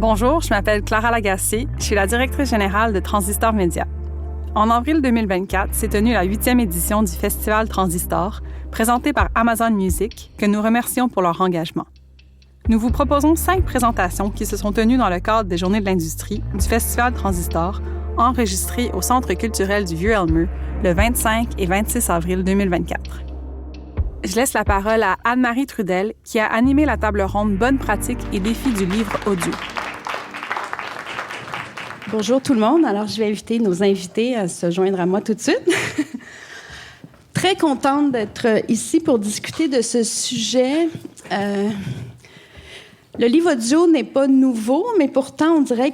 Bonjour, je m'appelle Clara Lagacé, je suis la directrice générale de Transistor Média. En avril 2024, s'est tenue la 8e édition du Festival Transistor, présenté par Amazon Music, que nous remercions pour leur engagement. Nous vous proposons 5 présentations qui se sont tenues dans le cadre des Journées de l'industrie du Festival Transistor, enregistrées au Centre culturel du Vieux-Elmeux le 25 et 26 avril 2024. Je laisse la parole à Anne-Marie Trudel, qui a animé la table ronde Bonnes pratiques et défis du livre audio. Bonjour tout le monde. Alors, je vais inviter nos invités à se joindre à moi tout de suite. Très contente d'être ici pour discuter de ce sujet. Le livre audio n'est pas nouveau, mais pourtant, on dirait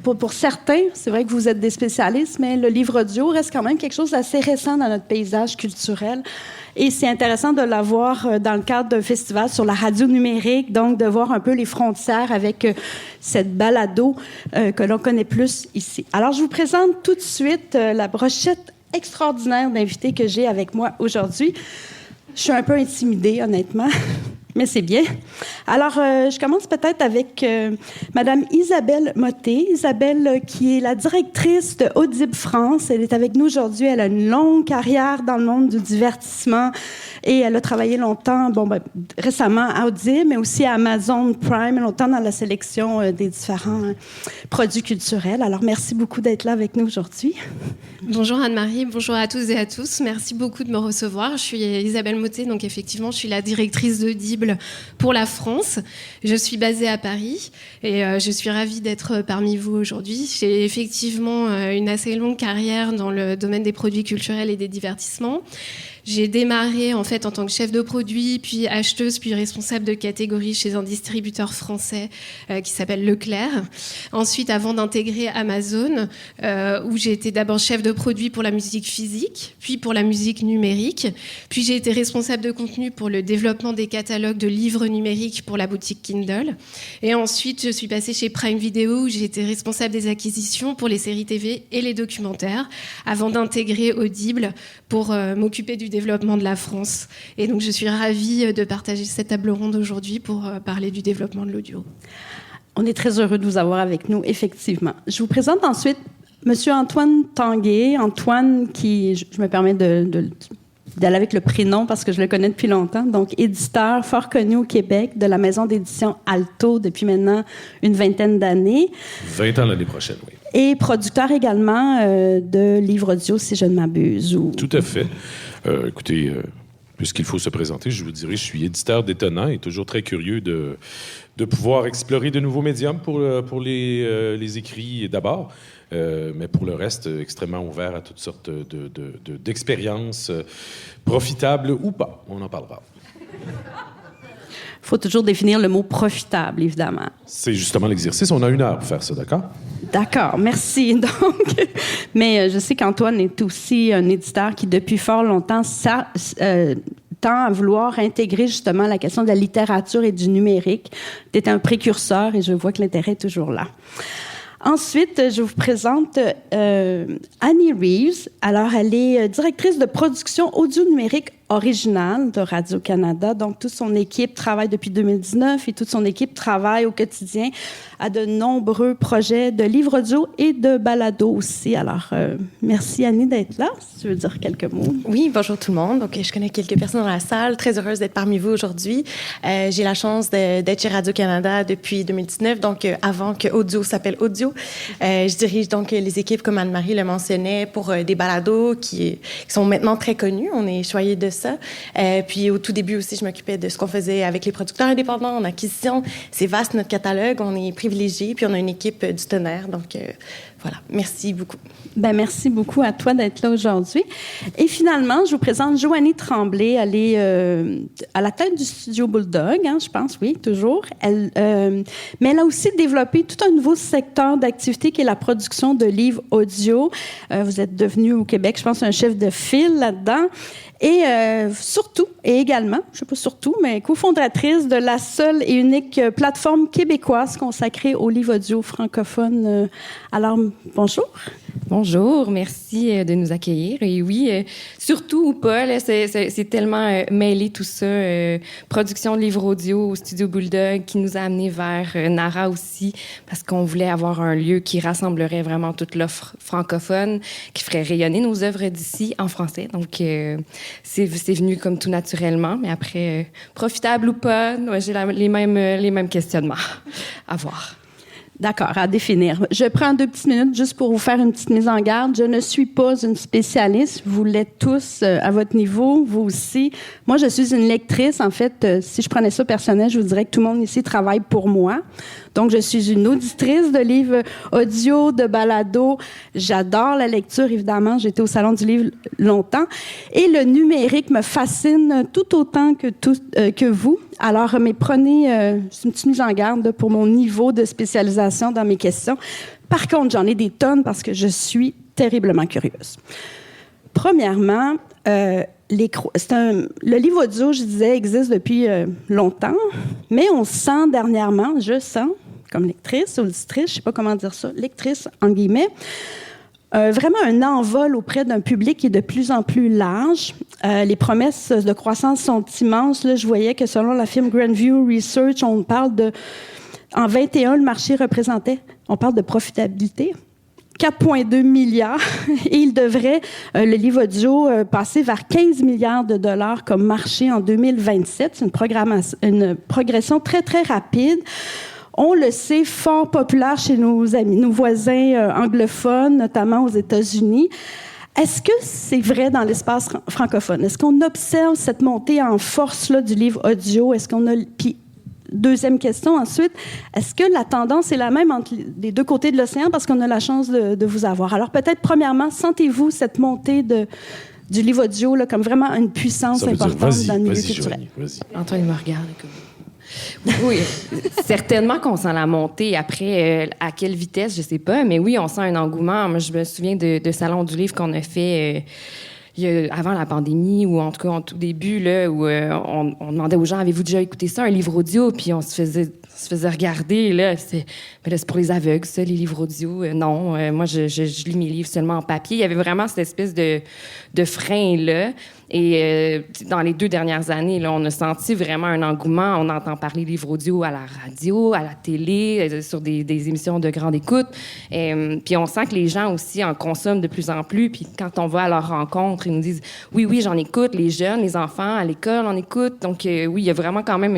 pour certains, c'est vrai que vous êtes des spécialistes, mais le livre audio reste quand même quelque chose d'assez récent dans notre paysage culturel. Et c'est intéressant de l'avoir dans le cadre d'un festival sur la radio numérique, donc de voir un peu les frontières avec cette balado que l'on connaît plus ici. Alors, je vous présente tout de suite la brochette extraordinaire d'invités que j'ai avec moi aujourd'hui. Je suis un peu intimidée, honnêtement. Mais c'est bien. Alors, je commence peut-être avec Madame Isabelle Motté. Isabelle, qui est la directrice de Audible France. Elle est avec nous aujourd'hui. Elle a une longue carrière dans le monde du divertissement et elle a travaillé longtemps, récemment à Audible, mais aussi à Amazon Prime, longtemps dans la sélection des différents produits culturels. Alors, merci beaucoup d'être là avec nous aujourd'hui. Bonjour Anne-Marie, bonjour à tous et à tous. Merci beaucoup de me recevoir. Je suis Isabelle Motté, donc effectivement, je suis la directrice d'Audible pour la France. Je suis basée à Paris et je suis ravie d'être parmi vous aujourd'hui. J'ai effectivement une assez longue carrière dans le domaine des produits culturels et des divertissements. J'ai démarré en fait en tant que chef de produit, puis acheteuse, puis responsable de catégorie chez un distributeur français qui s'appelle Leclerc. Ensuite, avant d'intégrer Amazon, où j'ai été d'abord chef de produit pour la musique physique, puis pour la musique numérique. Puis j'ai été responsable de contenu pour le développement des catalogues de livres numériques pour la boutique Kindle. Et ensuite, je suis passée chez Prime Video, où j'ai été responsable des acquisitions pour les séries TV et les documentaires, avant d'intégrer Audible pour m'occuper du développement de la France. Et donc, je suis ravie de partager cette table ronde aujourd'hui pour parler du développement de l'audio. On est très heureux de vous avoir avec nous, effectivement. Je vous présente ensuite Monsieur Antoine Tanguay. Antoine, qui, je me permets d'aller avec le prénom parce que je le connais depuis longtemps, donc éditeur fort connu au Québec de la maison d'édition Alto depuis maintenant une vingtaine d'années. 20 ans l'année prochaine, oui. Et producteur également de livres audio, si je ne m'abuse. Tout à fait. Écoutez, puisqu'il faut se présenter, je vous dirais, je suis éditeur d'étonnant et toujours très curieux de pouvoir explorer de nouveaux médiums pour les écrits d'abord, mais pour le reste, extrêmement ouvert à toutes sortes d'expériences profitables ou pas. On en parlera. Il faut toujours définir le mot « profitable », évidemment. C'est justement l'exercice. On a 1 heure pour faire ça, d'accord? D'accord, merci. Donc, mais je sais qu'Antoine est aussi un éditeur qui, depuis fort longtemps, tend à vouloir intégrer justement la question de la littérature et du numérique. Tu es un précurseur et je vois que l'intérêt est toujours là. Ensuite, je vous présente Annie Reeves. Alors, elle est directrice de production audio-numérique originale de Radio-Canada. Donc, toute son équipe travaille depuis 2019 et toute son équipe travaille au quotidien à de nombreux projets de livres audio et de balados aussi. Alors, merci Annie d'être là, si tu veux dire quelques mots. Oui, bonjour tout le monde. Donc, je connais quelques personnes dans la salle. Très heureuse d'être parmi vous aujourd'hui. J'ai la chance d'être chez Radio-Canada depuis 2019, donc avant que Audio s'appelle Audio. Je dirige donc les équipes, comme Anne-Marie le mentionnait, pour des balados qui sont maintenant très connus. On est choyés de ça. Puis au tout début aussi, je m'occupais de ce qu'on faisait avec les producteurs indépendants en acquisition. C'est vaste notre catalogue, on est privilégiés, puis on a une équipe du tonnerre. Donc voilà, merci beaucoup. Ben merci beaucoup à toi d'être là aujourd'hui. Et finalement, je vous présente Joanie Tremblay. Elle est à la tête du studio Bulldog, je pense, oui, toujours. Mais elle a aussi développé tout un nouveau secteur d'activité qui est la production de livres audio. Vous êtes devenu au Québec, je pense, un chef de file là-dedans. Et surtout, et également, je ne sais pas surtout, mais cofondatrice de la seule et unique plateforme québécoise consacrée aux livres audio francophones. Alors, bonjour. Bonjour, merci de nous accueillir. Et oui, surtout ou pas, là, c'est tellement mêlé tout ça. Production de livres audio au Studio Bulldog qui nous a amenés vers Nara aussi, parce qu'on voulait avoir un lieu qui rassemblerait vraiment toute l'offre francophone, qui ferait rayonner nos œuvres d'ici en français. Donc, c'est venu comme tout naturellement. Mais après, profitable ou pas, j'ai les mêmes questionnements à voir. D'accord, à définir. Je prends 2 petites minutes juste pour vous faire une petite mise en garde. Je ne suis pas une spécialiste. Vous l'êtes tous à votre niveau, vous aussi. Moi, je suis une lectrice. En fait, si je prenais ça personnel, je vous dirais que tout le monde ici travaille pour moi. Donc, je suis une auditrice de livres audio, de balados. J'adore la lecture, évidemment. J'étais au Salon du livre longtemps. Et le numérique me fascine tout autant que vous. Alors, mais prenez une petite mise en garde pour mon niveau de spécialisation dans mes questions. Par contre, j'en ai des tonnes parce que je suis terriblement curieuse. Premièrement, le livre audio, je disais, existe depuis longtemps, mais on sent dernièrement, comme lectrice, auditrice, je ne sais pas comment dire ça, lectrice, en guillemets, vraiment un envol auprès d'un public qui est de plus en plus large. Les promesses de croissance sont immenses. Là, je voyais que selon la firme Grandview Research, on parle de... En 21, le marché représentait, on parle de profitabilité, 4,2 milliards. Et il devrait, le livre audio, passer vers 15 milliards de dollars comme marché en 2027. C'est une progression très, très rapide. On le sait, fort populaire chez nos amis, nos voisins anglophones, notamment aux États-Unis. Est-ce que c'est vrai dans l'espace francophone? Est-ce qu'on observe cette montée en force là, du livre audio? Est-ce qu'on a... Puis, deuxième question ensuite, est-ce que la tendance est la même entre les deux côtés de l'océan parce qu'on a la chance de vous avoir? Alors peut-être, premièrement, sentez-vous cette montée du livre audio là, comme vraiment une puissance importante dans le milieu culturel? Antoine me regarde comme... Oui, certainement qu'on sent la montée. Après, à quelle vitesse, je sais pas. Mais oui, on sent un engouement. Moi, je me souviens de Salon du livre qu'on a fait avant la pandémie, ou en tout cas en tout début, là, où on demandait aux gens, avez-vous déjà écouté ça, un livre audio? Puis on se faisait regarder. Là, c'est pour les aveugles, ça, les livres audio. Non, moi, je lis mes livres seulement en papier. Il y avait vraiment cette espèce de frein-là. Et dans les 2 dernières années, là, on a senti vraiment un engouement. On entend parler livres audio à la radio, à la télé, sur des émissions de grande écoute. Puis on sent que les gens aussi en consomment de plus en plus. Puis quand on va à leur rencontre, ils nous disent « Oui, j'en écoute. » Les jeunes, les enfants, à l'école, on écoute. Donc oui, il y a vraiment quand même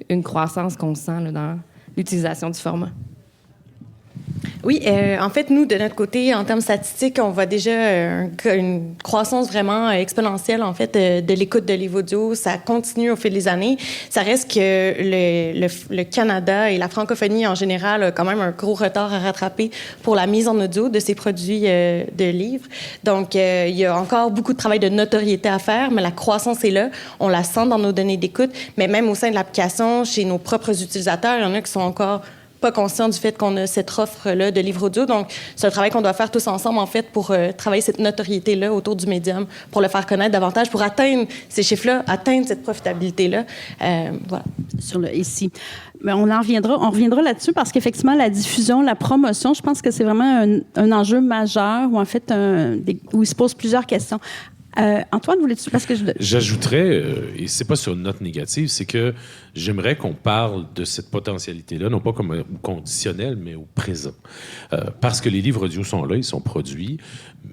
une croissance qu'on sent là, dans l'utilisation du format. Oui, en fait, nous, de notre côté, en termes statistiques, on voit déjà une croissance vraiment exponentielle, en fait, de l'écoute de livres audio. Ça continue au fil des années. Ça reste que le Canada et la francophonie, en général, a quand même un gros retard à rattraper pour la mise en audio de ces produits de livres. Donc, il y a encore beaucoup de travail de notoriété à faire, mais la croissance est là. On la sent dans nos données d'écoute, mais même au sein de l'application, chez nos propres utilisateurs, il y en a qui sont encore pas conscients du fait qu'on a cette offre-là de livres audio. Donc, c'est un travail qu'on doit faire tous ensemble, en fait, pour travailler cette notoriété-là autour du médium, pour le faire connaître davantage, pour atteindre ces chiffres-là, atteindre cette profitabilité-là. Voilà. Ici. Mais on reviendra là-dessus parce qu'effectivement, la diffusion, la promotion, je pense que c'est vraiment un enjeu majeur où, en fait, où il se pose plusieurs questions. Antoine, voulais-tu... Parce que J'ajouterais, et c'est pas sur une note négative, c'est que j'aimerais qu'on parle de cette potentialité-là, non pas comme conditionnel, mais au présent. Parce que les livres audio sont là, ils sont produits.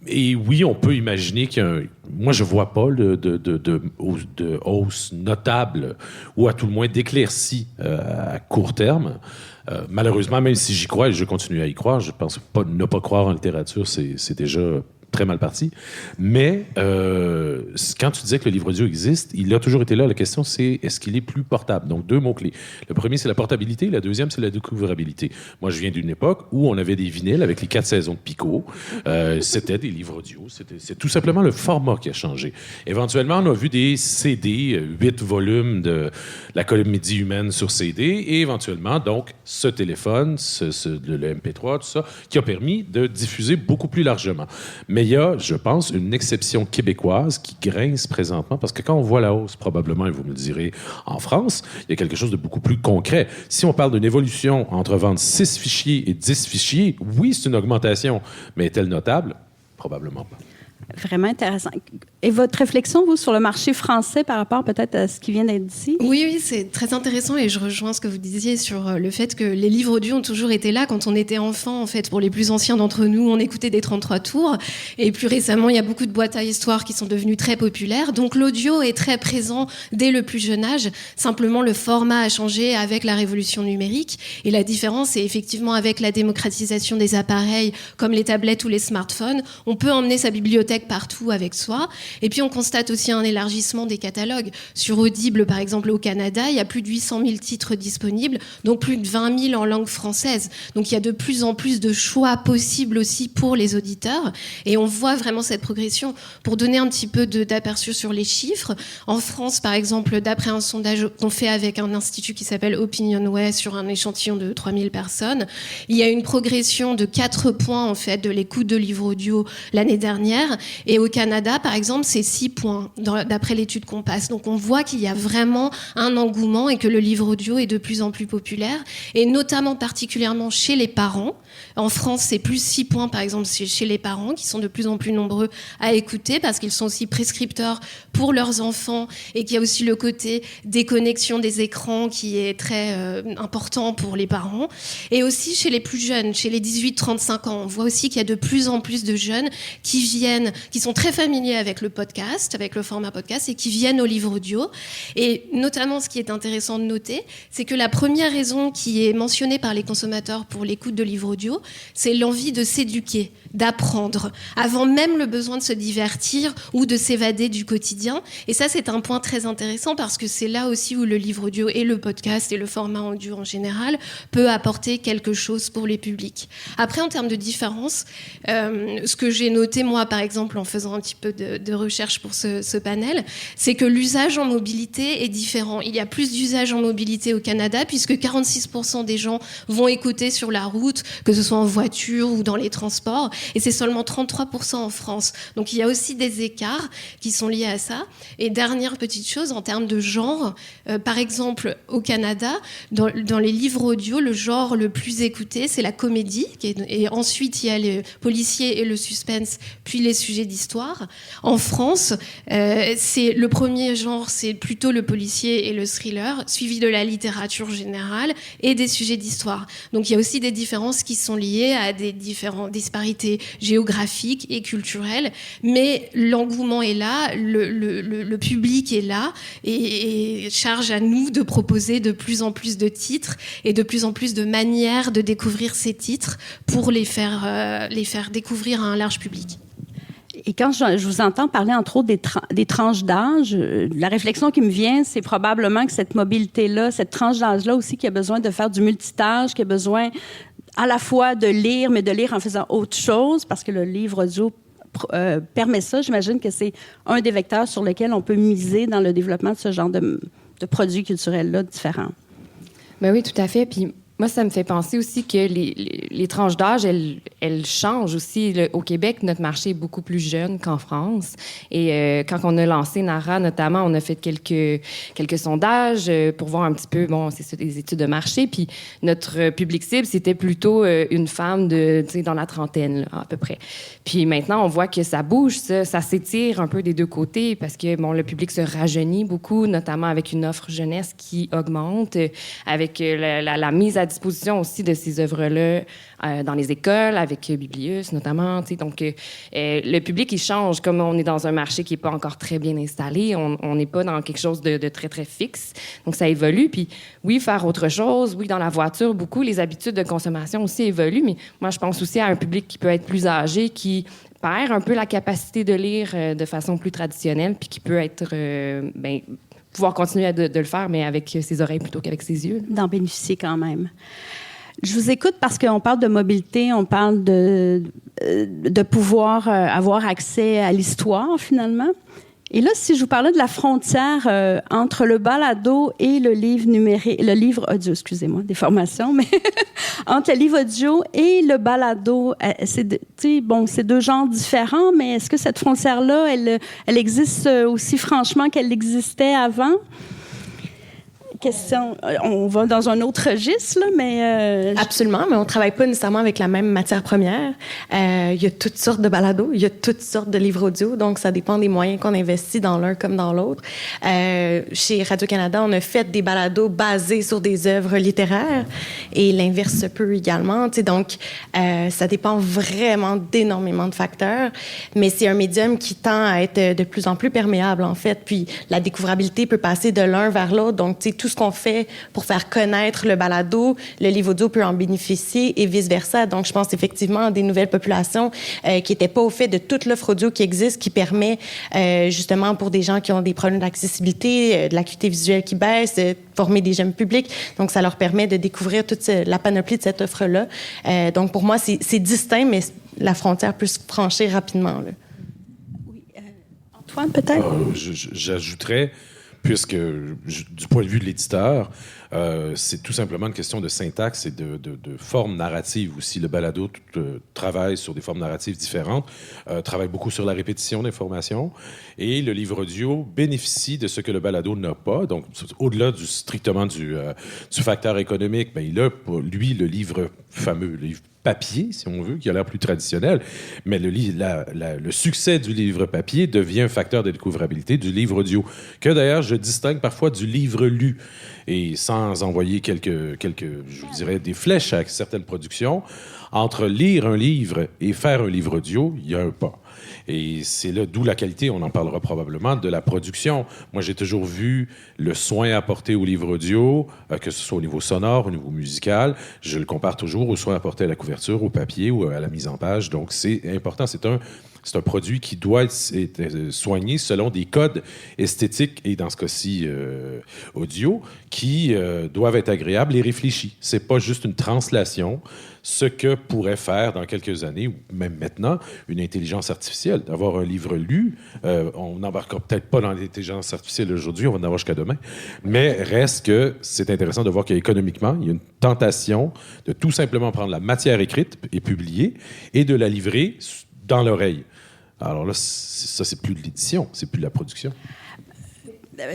Et oui, on peut imaginer qu'il y a moi, je vois pas de hausse notable, ou à tout le moins d'éclaircie à court terme. Malheureusement, même si j'y crois et je continue à y croire, je pense pas ne pas croire en littérature, c'est déjà très mal parti. Mais quand tu disais que le livre audio existe, il a toujours été là. La question, c'est est-ce qu'il est plus portable? Donc, 2 mots-clés. Le premier, c'est la portabilité. La deuxième, c'est la découvrabilité. Moi, je viens d'une époque où on avait des vinyles avec les 4 saisons de Pico. C'était des livres audio. C'est tout simplement le format qui a changé. Éventuellement, on a vu des CD, 8 volumes de la comédie humaine sur CD, et éventuellement, donc, ce téléphone, le MP3, tout ça, qui a permis de diffuser beaucoup plus largement. Mais il y a, je pense, une exception québécoise qui grince présentement, parce que quand on voit la hausse, probablement, et vous me le direz, en France, il y a quelque chose de beaucoup plus concret. Si on parle d'une évolution entre vendre 6 fichiers et 10 fichiers, oui, c'est une augmentation, mais est-elle notable? probablement pas. Vraiment intéressant. Et votre réflexion, vous, sur le marché français par rapport peut-être à ce qui vient d'être dit? Oui, c'est très intéressant et je rejoins ce que vous disiez sur le fait que les livres audio ont toujours été là quand on était enfant. En fait, pour les plus anciens d'entre nous, on écoutait des 33 tours. Et plus récemment, il y a beaucoup de boîtes à histoires qui sont devenues très populaires. Donc l'audio est très présent dès le plus jeune âge. Simplement, le format a changé avec la révolution numérique. Et la différence, c'est effectivement avec la démocratisation des appareils comme les tablettes ou les smartphones, on peut emmener sa bibliothèque partout avec soi. Et puis on constate aussi un élargissement des catalogues. Sur Audible, par exemple, au Canada, il y a plus de 800 000 titres disponibles, donc plus de 20 000 en langue française. Donc il y a de plus en plus de choix possibles aussi pour les auditeurs. Et on voit vraiment cette progression. Pour donner un petit peu d'aperçu sur les chiffres, en France, par exemple, d'après un sondage qu'on fait avec un institut qui s'appelle Opinionway sur un échantillon de 3000 personnes, il y a une progression de 4 points en fait de l'écoute de livres audio l'année dernière. Et au Canada, par exemple, c'est 6 points d'après l'étude qu'on passe. Donc on voit qu'il y a vraiment un engouement et que le livre audio est de plus en plus populaire, et notamment particulièrement chez les parents. En France, c'est plus 6 points, par exemple, chez les parents, qui sont de plus en plus nombreux à écouter parce qu'ils sont aussi prescripteurs pour leurs enfants, et qu'il y a aussi le côté déconnexion des écrans qui est très important pour les parents. Et aussi chez les plus jeunes, chez les 18-35 ans, on voit aussi qu'il y a de plus en plus de jeunes qui sont très familiers avec le podcast, avec le format podcast, et qui viennent au livre audio. Et notamment, ce qui est intéressant de noter, c'est que la première raison qui est mentionnée par les consommateurs pour l'écoute de livres audio, c'est l'envie de s'éduquer, d'apprendre, avant même le besoin de se divertir ou de s'évader du quotidien. Et ça, c'est un point très intéressant parce que c'est là aussi où le livre audio et le podcast et le format audio en général peut apporter quelque chose pour les publics. Après, en termes de différence, ce que j'ai noté, moi, par exemple, en faisant un petit peu de recherche pour ce panel, c'est que l'usage en mobilité est différent. Il y a plus d'usage en mobilité au Canada puisque 46% des gens vont écouter sur la route, que ce soit en voiture ou dans les transports, et c'est seulement 33% en France. Donc il y a aussi des écarts qui sont liés à ça. Et dernière petite chose, en termes de genre, par exemple, au Canada, dans les livres audio, le genre le plus écouté, c'est la comédie, et ensuite il y a le policier et le suspense, puis les sujets d'histoire. En France, c'est le premier genre, c'est plutôt le policier et le thriller, suivi de la littérature générale et des sujets d'histoire. Donc il y a aussi des différences qui sont liées à des différentes disparités géographiques et culturelles, mais l'engouement est là, le public est là, et charge à nous de proposer de plus en plus de titres et de plus en plus de manières de découvrir ces titres pour les faire découvrir à un large public. Et quand je vous entends parler, entre autres, des tranches d'âge, la réflexion qui me vient, c'est probablement que cette mobilité-là, cette tranche d'âge-là aussi, qui a besoin de faire du multitâche, qui a besoin à la fois de lire, mais de lire en faisant autre chose, parce que le livre audio permet ça. J'imagine que c'est un des vecteurs sur lesquels on peut miser dans le développement de ce genre de produits culturels-là différents. Ben oui, tout à fait. Puis moi, ça me fait penser aussi que les tranches d'âge, elles changent aussi. Au Québec, notre marché est beaucoup plus jeune qu'en France. Et quand on a lancé NARA, notamment, on a fait quelques sondages pour voir un petit peu, c'est ça, des études de marché. Puis notre public cible, c'était plutôt une femme dans la trentaine, là, à peu près. Puis maintenant, on voit que ça bouge, ça s'étire un peu des deux côtés parce que, le public se rajeunit beaucoup, notamment avec une offre jeunesse qui augmente, avec la mise à disposition aussi de ces œuvres-là dans les écoles, avec Biblius notamment. Donc, le public, il change. Comme on est dans un marché qui n'est pas encore très bien installé, on n'est pas dans quelque chose de très, très fixe. Donc, ça évolue. Puis, oui, faire autre chose. Oui, dans la voiture, beaucoup. Les habitudes de consommation aussi évoluent. Mais moi, je pense aussi à un public qui peut être plus âgé, qui perd un peu la capacité de lire de façon plus traditionnelle, puis qui peut être... pouvoir continuer de le faire, mais avec ses oreilles plutôt qu'avec ses yeux. D'en bénéficier quand même. Je vous écoute parce qu'on parle de mobilité, on parle de pouvoir avoir accès à l'histoire, finalement. Et là, si je vous parlais de la frontière entre le balado et le livre audio, excusez-moi, des formations, mais entre le livre audio et le balado, c'est deux genres différents, mais est-ce que cette frontière-là, elle existe aussi franchement qu'elle existait avant? question, on va dans un autre registre, là, mais... Absolument, mais on ne travaille pas nécessairement avec la même matière première. Il y a toutes sortes de balados, il y a toutes sortes de livres audio, donc ça dépend des moyens qu'on investit dans l'un comme dans l'autre. Chez Radio-Canada, on a fait des balados basés sur des œuvres littéraires et l'inverse se peut également. Donc, ça dépend vraiment d'énormément de facteurs, mais c'est un médium qui tend à être de plus en plus perméable, en fait. Puis, la découvrabilité peut passer de l'un vers l'autre. Donc, tout ce qu'on fait pour faire connaître le balado, le livre audio peut en bénéficier et vice-versa. Donc, je pense effectivement à des nouvelles populations qui n'étaient pas au fait de toute l'offre audio qui existe, qui permet justement pour des gens qui ont des problèmes d'accessibilité, de l'acuité visuelle qui baisse, former des jeunes publics. Donc, ça leur permet de découvrir toute la panoplie de cette offre-là. Donc, pour moi, c'est distinct, mais la frontière peut se franchir rapidement, là. Oui. Antoine, peut-être? J'ajouterais, puisque du point de vue de l'éditeur, c'est tout simplement une question de syntaxe et de forme narrative aussi. Le balado travaille sur des formes narratives différentes, travaille beaucoup sur la répétition d'informations, et le livre audio bénéficie de ce que le balado n'a pas. Donc, au-delà strictement du facteur économique, ben, il a pour lui le livre fameux, le livre papier, si on veut, qui a l'air plus traditionnel, mais le succès du livre papier devient un facteur de découvrabilité du livre audio, que d'ailleurs je distingue parfois du livre lu. Et sans envoyer quelques, je vous dirais, des flèches à certaines productions, entre lire un livre et faire un livre audio, il y a un pas. Et c'est là d'où la qualité, on en parlera probablement, de la production. Moi, j'ai toujours vu le soin apporté au livre audio, que ce soit au niveau sonore, au niveau musical. Je le compare toujours au soin apporté à la couverture, au papier ou à la mise en page. Donc, c'est important. C'est un produit qui doit être soigné selon des codes esthétiques et, dans ce cas-ci, audio, qui doivent être agréables et réfléchis. C'est pas juste une translation, ce que pourrait faire dans quelques années, ou même maintenant, une intelligence artificielle. D'avoir un livre lu, on n'embarquera peut-être pas dans l'intelligence artificielle aujourd'hui, on va en avoir jusqu'à demain, mais reste que c'est intéressant de voir qu'économiquement, il y a une tentation de tout simplement prendre la matière écrite et publiée et de la livrer dans l'oreille. Alors là, ça, c'est plus de l'édition, c'est plus de la production.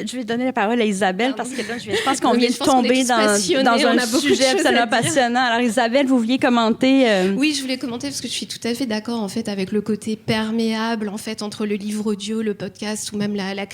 Je vais donner la parole à Isabelle parce que là, je pense qu'on Oui, vient de tomber dans un sujet absolument passionnant. Alors, Isabelle, vous vouliez commenter? Oui, je voulais commenter parce que je suis tout à fait d'accord en fait avec le côté perméable en fait entre le livre audio, le podcast ou même la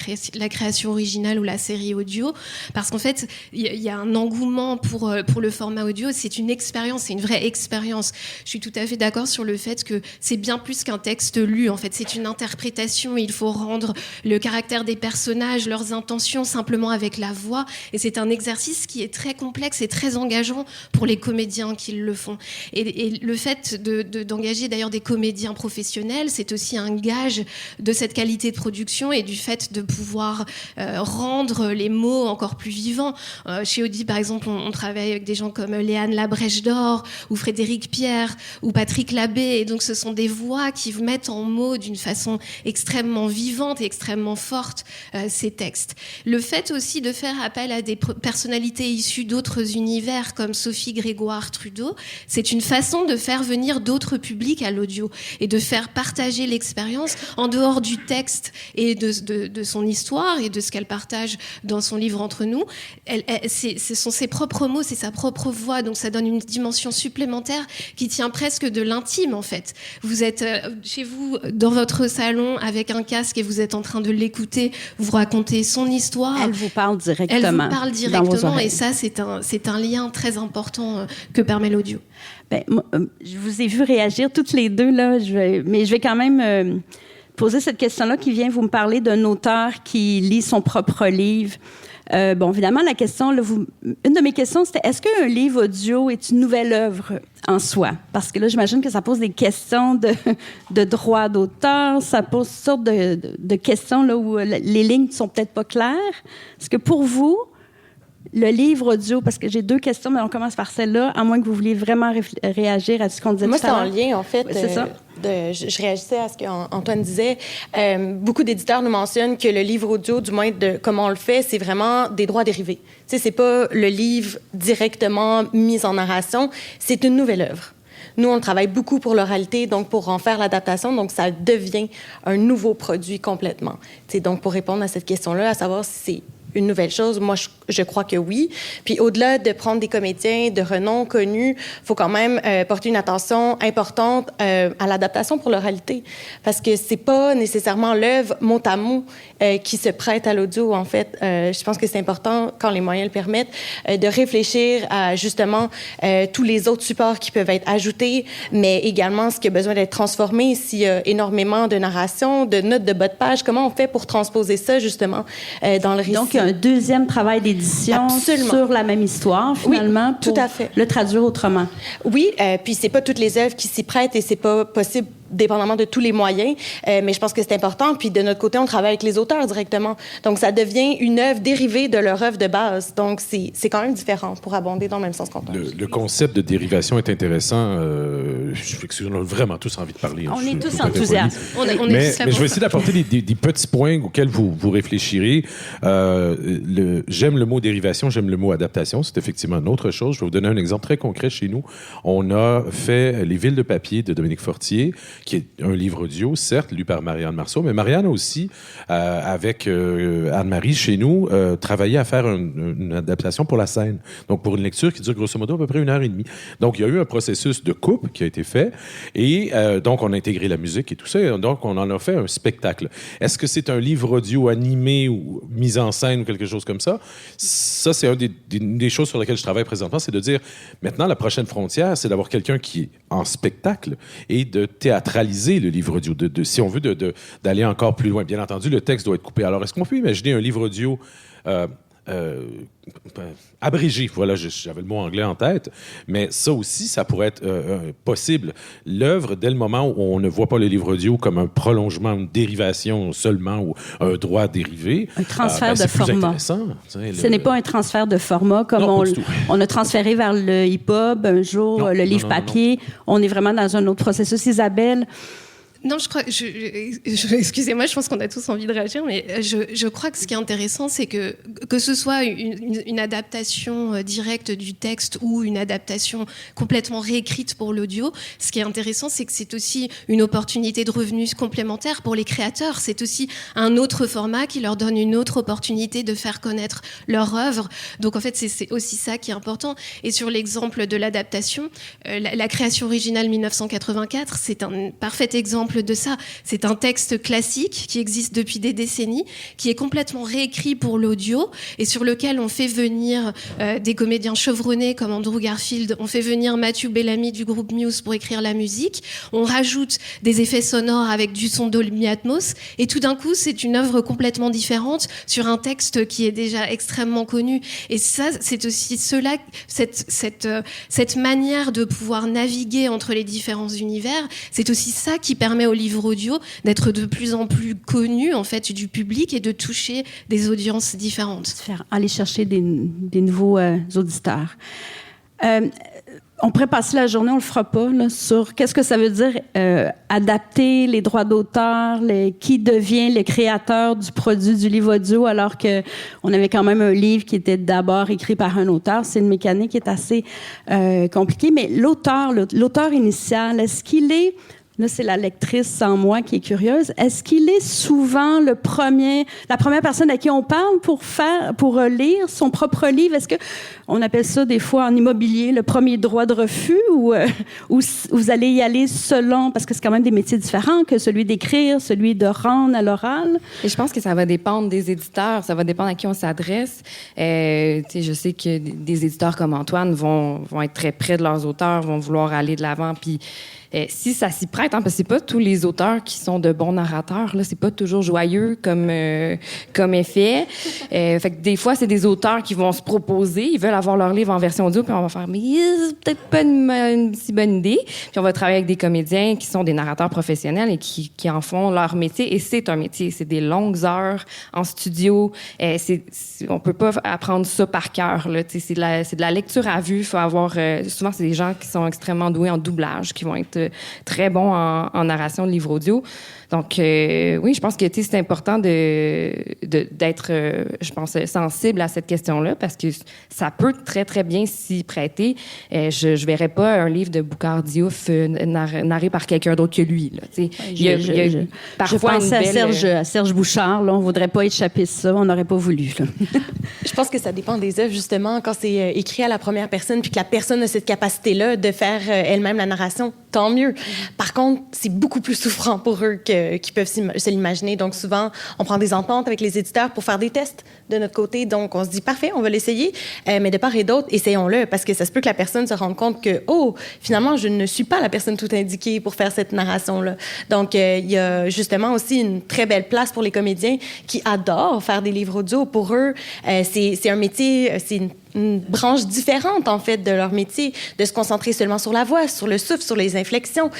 création originale ou la série audio, parce qu'en fait il y a un engouement pour le format audio. C'est une expérience, c'est une vraie expérience. Je suis tout à fait d'accord sur le fait que c'est bien plus qu'un texte lu. En fait, c'est une interprétation. Il faut rendre le caractère des personnages, leurs intention simplement avec la voix, et c'est un exercice qui est très complexe et très engageant pour les comédiens qui le font. Et le fait d'engager d'ailleurs des comédiens professionnels, c'est aussi un gage de cette qualité de production et du fait de pouvoir rendre les mots encore plus vivants. Chez Audi, par exemple, on travaille avec des gens comme Léane Labrèche d'Or ou Frédéric Pierre ou Patrick Labbé, et donc ce sont des voix qui mettent en mots d'une façon extrêmement vivante et extrêmement forte ces textes. Le fait aussi de faire appel à des personnalités issues d'autres univers comme Sophie Grégoire Trudeau, c'est une façon de faire venir d'autres publics à l'audio et de faire partager l'expérience en dehors du texte et de son histoire et de ce qu'elle partage dans son livre Entre nous. Ce sont ses propres mots, c'est sa propre voix, donc ça donne une dimension supplémentaire qui tient presque de l'intime en fait. Vous êtes chez vous dans votre salon avec un casque et vous êtes en train de l'écouter, vous racontez son histoire. Elle vous parle directement. Elle vous parle directement, et ça, c'est un lien très important que permet l'audio. Ben, moi, je vous ai vu réagir toutes les deux, là, mais je vais quand même poser cette question-là qui vient vous me parler d'un auteur qui lit son propre livre. Bon, évidemment, la question, là, une de mes questions, c'était est-ce qu'un livre audio est une nouvelle œuvre en soi? Parce que là, j'imagine que ça pose des questions de droit d'auteur, ça pose toutes sortes de questions là, où les lignes ne sont peut-être pas claires. Est-ce que pour vous, le livre audio, parce que j'ai deux questions, mais on commence par celle-là, à moins que vous vouliez vraiment réagir à ce qu'on disait tout à l'heure. Moi, c'est en lien, en fait. Oui, c'est ça. Je réagissais à ce qu'Antoine disait. Beaucoup d'éditeurs nous mentionnent que le livre audio, du moins de comment on le fait, c'est vraiment des droits dérivés. Tu sais, c'est pas le livre directement mis en narration, c'est une nouvelle œuvre. Nous, on travaille beaucoup pour l'oralité, donc pour en faire l'adaptation, donc ça devient un nouveau produit complètement. Tu sais, donc pour répondre à cette question-là, à savoir si c'est une nouvelle chose? Moi, je crois que oui. Puis au-delà de prendre des comédiens de renom connus, il faut quand même porter une attention importante à l'adaptation pour l'oralité. Parce que c'est pas nécessairement l'œuvre mot à mot qui se prête à l'audio, en fait. Je pense que c'est important, quand les moyens le permettent, de réfléchir à justement tous les autres supports qui peuvent être ajoutés, mais également ce qui a besoin d'être transformé. S'il y a énormément de narration, de notes de bas de page, comment on fait pour transposer ça, justement, dans le récit? Donc, il y a un deuxième travail d'édition sur la même histoire, finalement, oui, tout à fait. Le traduire autrement. Oui, puis c'est pas toutes les œuvres qui s'y prêtent et c'est pas possible dépendamment de tous les moyens, mais je pense que c'est important. Puis de notre côté, on travaille avec les auteurs directement. Donc, ça devient une œuvre dérivée de leur œuvre de base. Donc, c'est quand même différent pour abonder dans le même sens qu'on pense. Le concept de dérivation est intéressant. On a vraiment tous envie de parler. On est tous enthousiastes. Mais je vais essayer d'apporter des petits points auxquels vous réfléchirez. J'aime le mot dérivation, j'aime le mot adaptation. C'est effectivement une autre chose. Je vais vous donner un exemple très concret chez nous. On a fait Les Villes de papier de Dominique Fortier, qui est un livre audio, certes, lu par Marianne Marceau, mais Marianne a aussi, avec Anne-Marie, chez nous, travaillé à faire une adaptation pour la scène. Donc, pour une lecture qui dure grosso modo à peu près 1h30. Donc, il y a eu un processus de coupe qui a été fait, et donc, on a intégré la musique et tout ça, et donc, on en a fait un spectacle. Est-ce que c'est un livre audio animé ou mis en scène ou quelque chose comme ça? Ça, c'est une des choses sur lesquelles je travaille présentement, c'est de dire, maintenant, la prochaine frontière, c'est d'avoir quelqu'un qui est en spectacle et de théâtraliser le livre audio, si on veut d'aller encore plus loin. Bien entendu, le texte doit être coupé. Alors, est-ce qu'on peut imaginer un livre audio abrégé? Voilà, j'avais le mot anglais en tête, mais ça aussi, ça pourrait être possible. L'œuvre, dès le moment où on ne voit pas le livre audio comme un prolongement, une dérivation seulement ou un droit dérivé, un transfert de format. Ce n'est pas un transfert de format comme on a transféré vers le hip-hop un jour, le livre papier. On est vraiment dans un autre processus. Isabelle? Non, je crois. Excusez-moi, je pense qu'on a tous envie de réagir, mais je crois que ce qui est intéressant, c'est que ce soit une adaptation directe du texte ou une adaptation complètement réécrite pour l'audio, ce qui est intéressant, c'est que c'est aussi une opportunité de revenus complémentaires pour les créateurs. C'est aussi un autre format qui leur donne une autre opportunité de faire connaître leur œuvre. Donc, en fait, c'est aussi ça qui est important. Et sur l'exemple de l'adaptation, la création originale 1984, c'est un parfait exemple de ça. C'est un texte classique qui existe depuis des décennies, qui est complètement réécrit pour l'audio et sur lequel on fait venir des comédiens chevronnés comme Andrew Garfield, on fait venir Matthew Bellamy du groupe Muse pour écrire la musique, on rajoute des effets sonores avec du son Dolby Atmos et tout d'un coup, c'est une œuvre complètement différente sur un texte qui est déjà extrêmement connu. Et ça, c'est aussi cette manière de pouvoir naviguer entre les différents univers, c'est aussi ça qui permet au livre audio d'être de plus en plus connu en fait du public et de toucher des audiences différentes. Aller chercher des nouveaux auditeurs. On pourrait passer la journée, on le fera pas, là, sur qu'est-ce que ça veut dire adapter les droits d'auteur, qui devient le créateur du produit du livre audio, alors que on avait quand même un livre qui était d'abord écrit par un auteur. C'est une mécanique qui est assez compliquée. Mais l'auteur initial, est-ce qu'il est... Là, c'est la lectrice en moi qui est curieuse. Est-ce qu'il est souvent la première personne à qui on parle pour lire son propre livre? Est-ce que on appelle ça des fois en immobilier le premier droit de refus ou vous allez y aller selon, parce que c'est quand même des métiers différents que celui d'écrire, celui de rendre à l'oral? Et je pense que ça va dépendre des éditeurs, ça va dépendre à qui on s'adresse. Je sais que des éditeurs comme Antoine vont être très près de leurs auteurs, vont vouloir aller de l'avant, puis si ça s'y prête, parce que c'est pas tous les auteurs qui sont de bons narrateurs, là, c'est pas toujours joyeux comme effet. Fait que des fois, c'est des auteurs qui vont se proposer, ils veulent avoir leur livre en version audio, puis on va faire, mais c'est peut-être pas une si bonne idée. Puis on va travailler avec des comédiens qui sont des narrateurs professionnels et qui en font leur métier. Et c'est un métier, c'est des longues heures en studio. On peut pas apprendre ça par cœur, là. C'est de la lecture à vue. Faut avoir, souvent, c'est des gens qui sont extrêmement doués en doublage, qui vont être très bon en narration de livre audio. Donc, oui, je pense que c'est important d'être, je pense, sensible à cette question-là parce que ça peut très, très bien s'y prêter. Je ne verrais pas un livre de Boucard Diouf narré par quelqu'un d'autre que lui. Là, je pensais à Serge Bouchard. Là, on ne voudrait pas échapper ça. On n'aurait pas voulu. Là. Je pense que ça dépend des œuvres, justement. Quand c'est écrit à la première personne puis que la personne a cette capacité-là de faire elle-même la narration, tant mieux. Par contre, c'est beaucoup plus souffrant pour eux qui peuvent se l'imaginer. Donc, souvent, on prend des ententes avec les éditeurs pour faire des tests de notre côté. Donc, on se dit, parfait, on va l'essayer. Mais de part et d'autre, essayons-le parce que ça se peut que la personne se rende compte que, oh, finalement, je ne suis pas la personne tout indiquée pour faire cette narration-là. Donc, il y a justement aussi une très belle place pour les comédiens qui adorent faire des livres audio. Pour eux, c'est un métier, c'est une branche différente, en fait, de leur métier, de se concentrer seulement sur la voix, sur le souffle, sur les inflexions.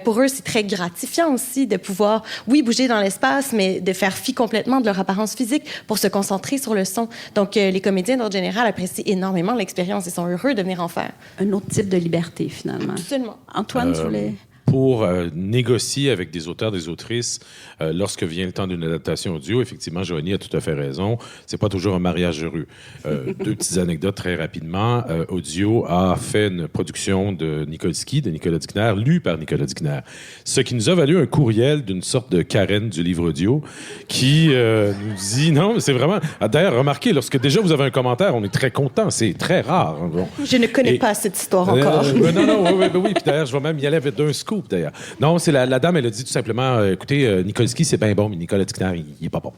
Pour eux, c'est très gratifiant aussi de pouvoir, oui, bouger dans l'espace, mais de faire fi complètement de leur apparence physique pour se concentrer sur le son. Donc, les comédiens, en général, apprécient énormément l'expérience et sont heureux de venir en faire. Un autre type de liberté, finalement. Absolument. Antoine, tu voulais... Pour négocier avec des auteurs, des autrices, lorsque vient le temps d'une adaptation audio, effectivement, Joanie a tout à fait raison. C'est pas toujours un mariage heureux. Deux petites anecdotes très rapidement. Audio a fait une production de Nikolsky, de Nicolas Dickner, lue par Nicolas Dickner. Ce qui nous a valu un courriel d'une sorte de Karen du livre audio qui nous dit non, mais c'est vraiment. D'ailleurs, remarquez, lorsque déjà vous avez un commentaire, on est très content. C'est très rare. Hein, bon. Je ne connais pas cette histoire encore. Oui. Puis d'ailleurs, je vais même y aller avec d'un scoop. D'ailleurs. Non, c'est la dame, elle a dit tout simplement écoutez, Nikolsky, c'est bien bon, mais Nicolas Dickner, il est pas bon.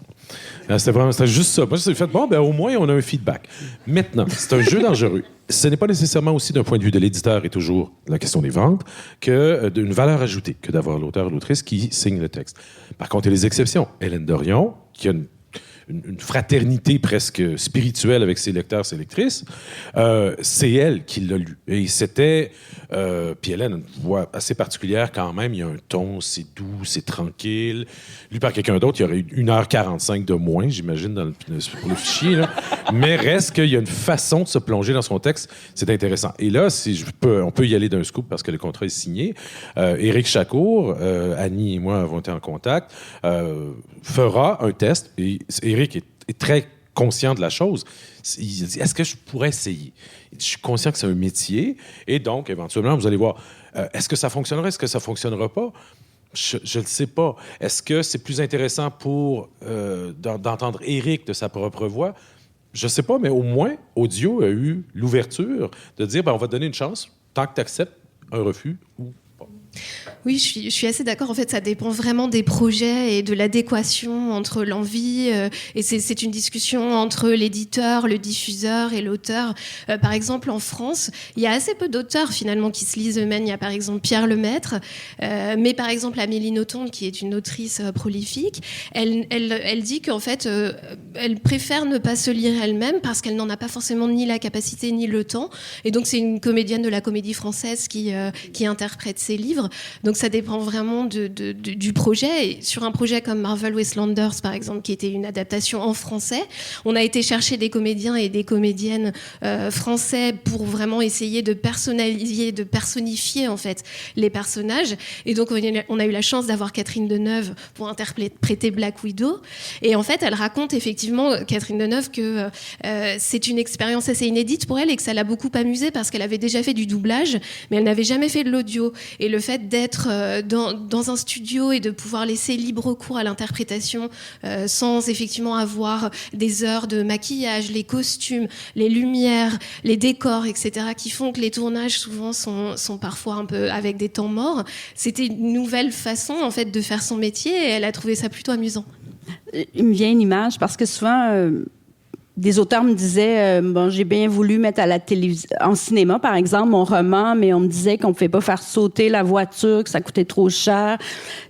C'était juste ça. Moi, j'ai fait bon, au moins, on a un feedback. Maintenant, c'est un jeu dangereux. Ce n'est pas nécessairement aussi d'un point de vue de l'éditeur et toujours la question des ventes que d'une valeur ajoutée que d'avoir l'auteur ou l'autrice qui signe le texte. Par contre, il y a les exceptions. Hélène Dorion, qui a une fraternité presque spirituelle avec ses lecteurs, ses lectrices, c'est elle qui l'a lu. Et c'était... puis Hélène a une voix assez particulière quand même. Il y a un ton, c'est doux, c'est tranquille. Lu par quelqu'un d'autre, il y aurait eu 1h45 de moins, j'imagine, pour le fichier. Là. Mais reste qu'il y a une façon de se plonger dans son texte. C'est intéressant. Et là, on peut y aller d'un scoop parce que le contrat est signé. Éric Chacour, Annie et moi avons été en contact, fera un test. Et Éric est très conscient de la chose. Il dit, est-ce que je pourrais essayer? Je suis conscient que c'est un métier. Et donc, éventuellement, vous allez voir, est-ce que ça fonctionnera? Est-ce que ça ne fonctionnera pas? Je ne le sais pas. Est-ce que c'est plus intéressant d'entendre Éric de sa propre voix? Je ne sais pas, mais au moins, Audio a eu l'ouverture de dire, on va te donner une chance, tant que tu acceptes un refus ou pas. Oui, je suis assez d'accord. En fait, ça dépend vraiment des projets et de l'adéquation entre l'envie. Et c'est une discussion entre l'éditeur, le diffuseur et l'auteur. Par exemple, en France, il y a assez peu d'auteurs finalement qui se lisent eux-mêmes. Il y a par exemple Pierre Lemaître, mais par exemple Amélie Nothomb, qui est une autrice prolifique, elle dit qu'en fait, elle préfère ne pas se lire elle-même parce qu'elle n'en a pas forcément ni la capacité ni le temps. Et donc, c'est une comédienne de la Comédie Française qui interprète ses livres. Donc ça dépend vraiment du projet. Et sur un projet comme Marvel Wastelanders, par exemple, qui était une adaptation en français, on a été chercher des comédiens et des comédiennes français pour vraiment essayer de personnaliser, de personnifier en fait les personnages. Et donc on a eu la chance d'avoir Catherine Deneuve pour interpréter Black Widow. Et en fait, elle raconte effectivement, Catherine Deneuve, que c'est une expérience assez inédite pour elle et que ça l'a beaucoup amusée parce qu'elle avait déjà fait du doublage, mais elle n'avait jamais fait de l'audio. Et le fait d'être dans un studio et de pouvoir laisser libre cours à l'interprétation sans effectivement avoir des heures de maquillage, les costumes, les lumières, les décors, etc., qui font que les tournages souvent sont parfois un peu avec des temps morts. C'était une nouvelle façon en fait de faire son métier et elle a trouvé ça plutôt amusant. Il me vient une image parce que souvent... des auteurs me disaient, j'ai bien voulu mettre à la télévision, en cinéma, par exemple, mon roman, mais on me disait qu'on ne pouvait pas faire sauter la voiture, que ça coûtait trop cher.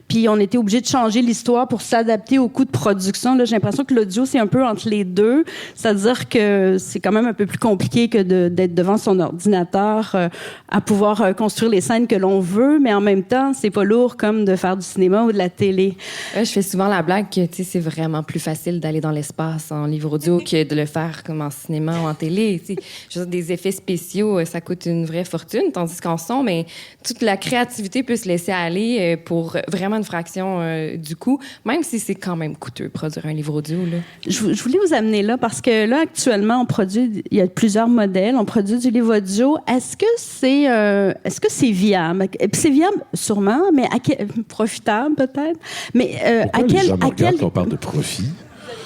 Puis on était obligé de changer l'histoire pour s'adapter au coût de production. Là, j'ai l'impression que l'audio, c'est un peu entre les deux. C'est-à-dire que c'est quand même un peu plus compliqué que d'être devant son ordinateur à pouvoir construire les scènes que l'on veut, mais en même temps, c'est pas lourd comme de faire du cinéma ou de la télé. Je fais souvent la blague que c'est vraiment plus facile d'aller dans l'espace en livre audio que de le faire comme en cinéma ou en télé. Je veux dire, des effets spéciaux, ça coûte une vraie fortune, tandis qu'en son, mais toute la créativité peut se laisser aller pour vraiment une fraction du coût, même si c'est quand même coûteux produire un livre audio. Là. Je voulais vous amener là parce que là, actuellement, il y a plusieurs modèles, on produit du livre audio. Est-ce que c'est viable? C'est viable sûrement, mais profitable peut-être. Mais à quel on parle de profit?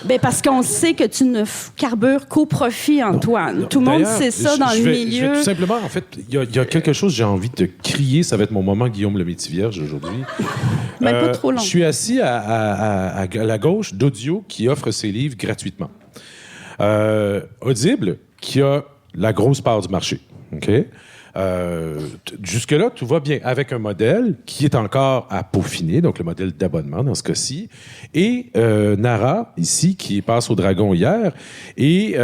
Ben parce qu'on sait que tu ne carbures qu'au profit, Antoine. Non. Tout le monde sait ça dans le milieu. Je vais tout simplement, en fait, il y a quelque chose, j'ai envie de crier. Ça va être mon moment Guillaume le Métivierge aujourd'hui. Mais pas trop long. Je suis assis à la gauche d'Audio qui offre ses livres gratuitement. Audible qui a la grosse part du marché. OK? Jusque-là, tout va bien avec un modèle qui est encore à peaufiner, donc le modèle d'abonnement dans ce cas-ci, et Nara, ici, qui passe au Dragon hier, et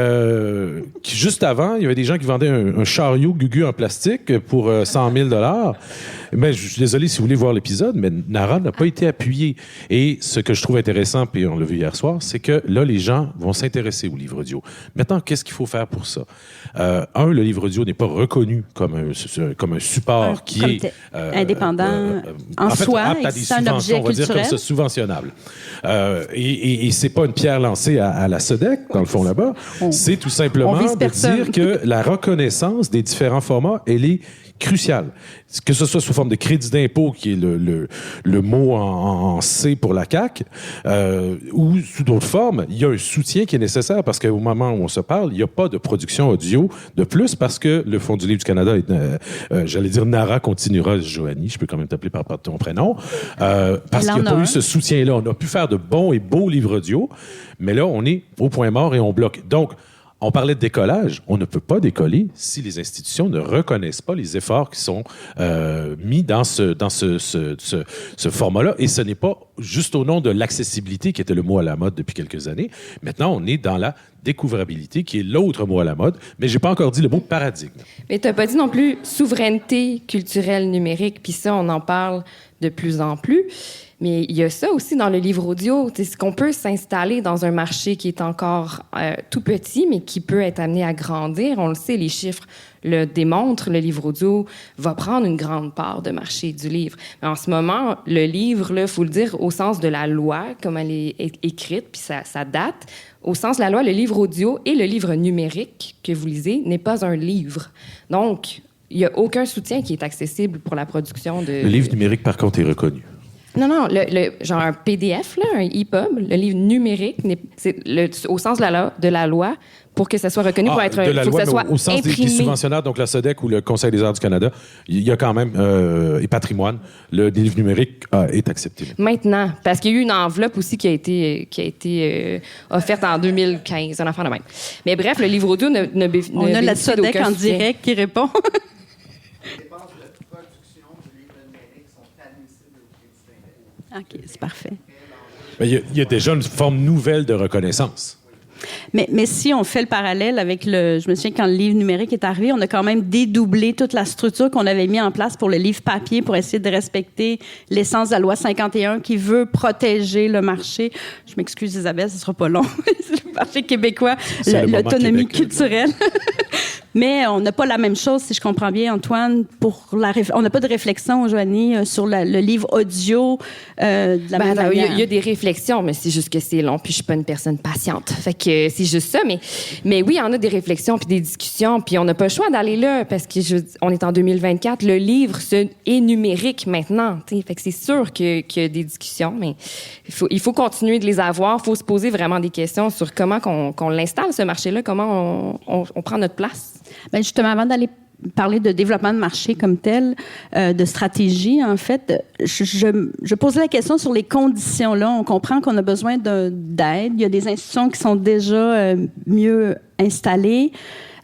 qui, juste avant, il y avait des gens qui vendaient un chariot Gugu en plastique pour 100 000 $. Mais je suis désolé si vous voulez voir l'épisode, mais Nara n'a pas été appuyée. Et ce que je trouve intéressant, puis on l'a vu hier soir, c'est que là, les gens vont s'intéresser au livre audio. Maintenant, qu'est-ce qu'il faut faire pour ça? Le livre audio n'est pas reconnu comme un support qui est indépendant en soi, apte à des subventions, on va dire comme ça, subventionnable. Et c'est pas une pierre lancée à la SODEC, dans le fond là-bas. C'est tout simplement de dire que la reconnaissance des différents formats, elle est crucial. Que ce soit sous forme de crédit d'impôt, qui est le mot en C pour la CAQ, ou sous d'autres formes, il y a un soutien qui est nécessaire parce qu'au moment où on se parle, il n'y a pas de production audio de plus parce que le Fonds du livre du Canada, j'allais dire Nara continuera, Joanie, je peux quand même t'appeler par ton prénom, parce qu'il n'y a pas eu ce soutien-là. On a pu faire de bons et beaux livres audio, mais là, on est au point mort et on bloque. Donc, on parlait de décollage. On ne peut pas décoller si les institutions ne reconnaissent pas les efforts qui sont mis dans ce format-là. Et ce n'est pas juste au nom de l'accessibilité qui était le mot à la mode depuis quelques années. Maintenant, on est dans la découvrabilité qui est l'autre mot à la mode. Mais j'ai pas encore dit le mot paradigme. Mais tu n'as pas dit non plus souveraineté culturelle numérique. Puis ça, on en parle de plus en plus. Mais il y a ça aussi dans le livre audio. C'est qu'on peut s'installer dans un marché qui est encore tout petit, mais qui peut être amené à grandir. On le sait, les chiffres le démontrent. Le livre audio va prendre une grande part de marché du livre. Mais en ce moment, le livre, il faut le dire au sens de la loi, comme elle est écrite, puis ça date. Au sens de la loi, le livre audio et le livre numérique que vous lisez n'est pas un livre. Donc, il n'y a aucun soutien qui est accessible pour la production de... Le livre numérique, par contre, est reconnu. Non, genre un PDF, là, un EPUB, le livre numérique, c'est au sens de la loi, pour que ça soit reconnu, pour être, de la faut loi, que ça soit au sens imprimé. des subventionnaires, donc la SODEC ou le Conseil des arts du Canada, il y a quand même, et patrimoine, le livre numérique est accepté. Maintenant, parce qu'il y a eu une enveloppe aussi qui a été offerte en 2015, un enfant de même. Mais bref, le livre audio On a la SODEC en direct qui répond. OK, c'est parfait. Il y a déjà une forme nouvelle de reconnaissance. Mais si on fait le parallèle avec je me souviens quand le livre numérique est arrivé, on a quand même dédoublé toute la structure qu'on avait mis en place pour le livre papier pour essayer de respecter l'essence de la loi 51 qui veut protéger le marché. Je m'excuse Isabelle, ce sera pas long. Le marché québécois, l'autonomie culturelle. Mais on n'a pas la même chose, si je comprends bien, Antoine. On n'a pas de réflexion, Joanie, sur le livre audio de la même manière. Il y a des réflexions, mais c'est juste que c'est long, puis je suis pas une personne patiente. Fait que c'est juste ça. Mais oui, il y en a des réflexions, puis des discussions, puis on n'a pas le choix d'aller là, parce qu'on est en 2024. Le livre est numérique maintenant. T'sais. Fait que c'est sûr qu'il y a des discussions, mais il faut continuer de les avoir. Il faut se poser vraiment des questions sur comment qu'on l'installe, ce marché-là, comment on prend notre place. Bien, justement, avant d'aller parler de développement de marché comme tel, de stratégie, en fait, je posais la question sur les conditions. Là, on comprend qu'on a besoin d'aide. Il y a des institutions qui sont déjà mieux installées.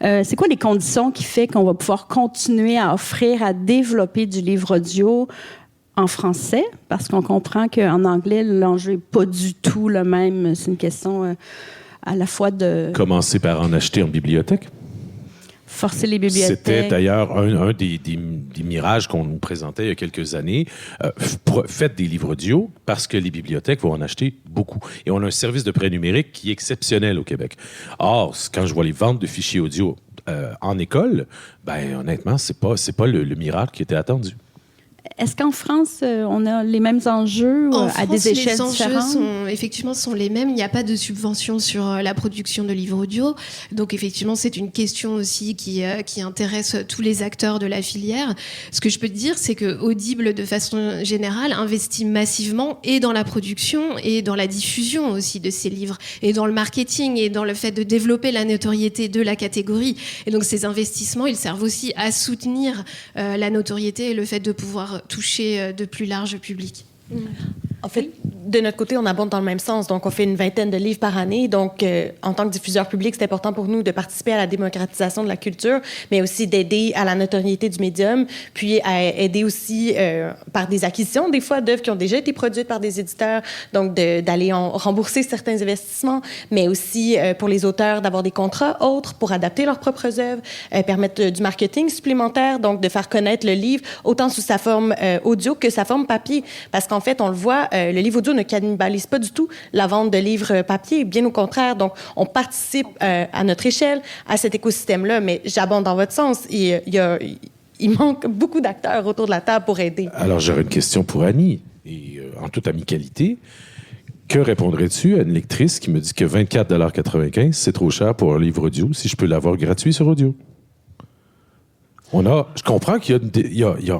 C'est quoi les conditions qui fait qu'on va pouvoir continuer à offrir, à développer du livre audio en français, parce qu'on comprend qu'en anglais, l'enjeu n'est pas du tout le même. C'est une question à la fois de... Commencer par en acheter en bibliothèque. Forcer les bibliothèques. C'était d'ailleurs un des mirages qu'on nous présentait il y a quelques années. Faites des livres audio parce que les bibliothèques vont en acheter beaucoup. Et on a un service de prêt numérique qui est exceptionnel au Québec. Or, quand je vois les ventes de fichiers audio en école, ben honnêtement, c'est pas le miracle qui était attendu. Est-ce qu'en France, on a les mêmes enjeux à des échelles différentes? Les enjeux sont les mêmes. Il n'y a pas de subvention sur la production de livres audio. Donc, effectivement, c'est une question aussi qui intéresse tous les acteurs de la filière. Ce que je peux te dire, c'est que Audible, de façon générale, investit massivement et dans la production et dans la diffusion aussi de ces livres, et dans le marketing et dans le fait de développer la notoriété de la catégorie. Et donc, ces investissements, ils servent aussi à soutenir la notoriété et le fait de pouvoir toucher de plus larges publics. En fait, de notre côté, on abonde dans le même sens. Donc, on fait une vingtaine de livres par année. Donc, en tant que diffuseur public, c'est important pour nous de participer à la démocratisation de la culture, mais aussi d'aider à la notoriété du médium, puis à aider aussi par des acquisitions, des fois, d'œuvres qui ont déjà été produites par des éditeurs, donc d'aller rembourser certains investissements, mais aussi pour les auteurs d'avoir des contrats autres pour adapter leurs propres œuvres, permettre du marketing supplémentaire, donc de faire connaître le livre, autant sous sa forme audio que sa forme papier. Parce qu'en fait, on le voit, le livre audio ne cannibalise pas du tout la vente de livres papier, bien au contraire. Donc, on participe à notre échelle à cet écosystème-là, mais j'abonde dans votre sens. Il manque beaucoup d'acteurs autour de la table pour aider. Alors, j'aurais une question pour Annie, et en toute amicalité. Que répondrais-tu à une lectrice qui me dit que 24,95 $, c'est trop cher pour un livre audio si je peux l'avoir gratuit sur audio? Je comprends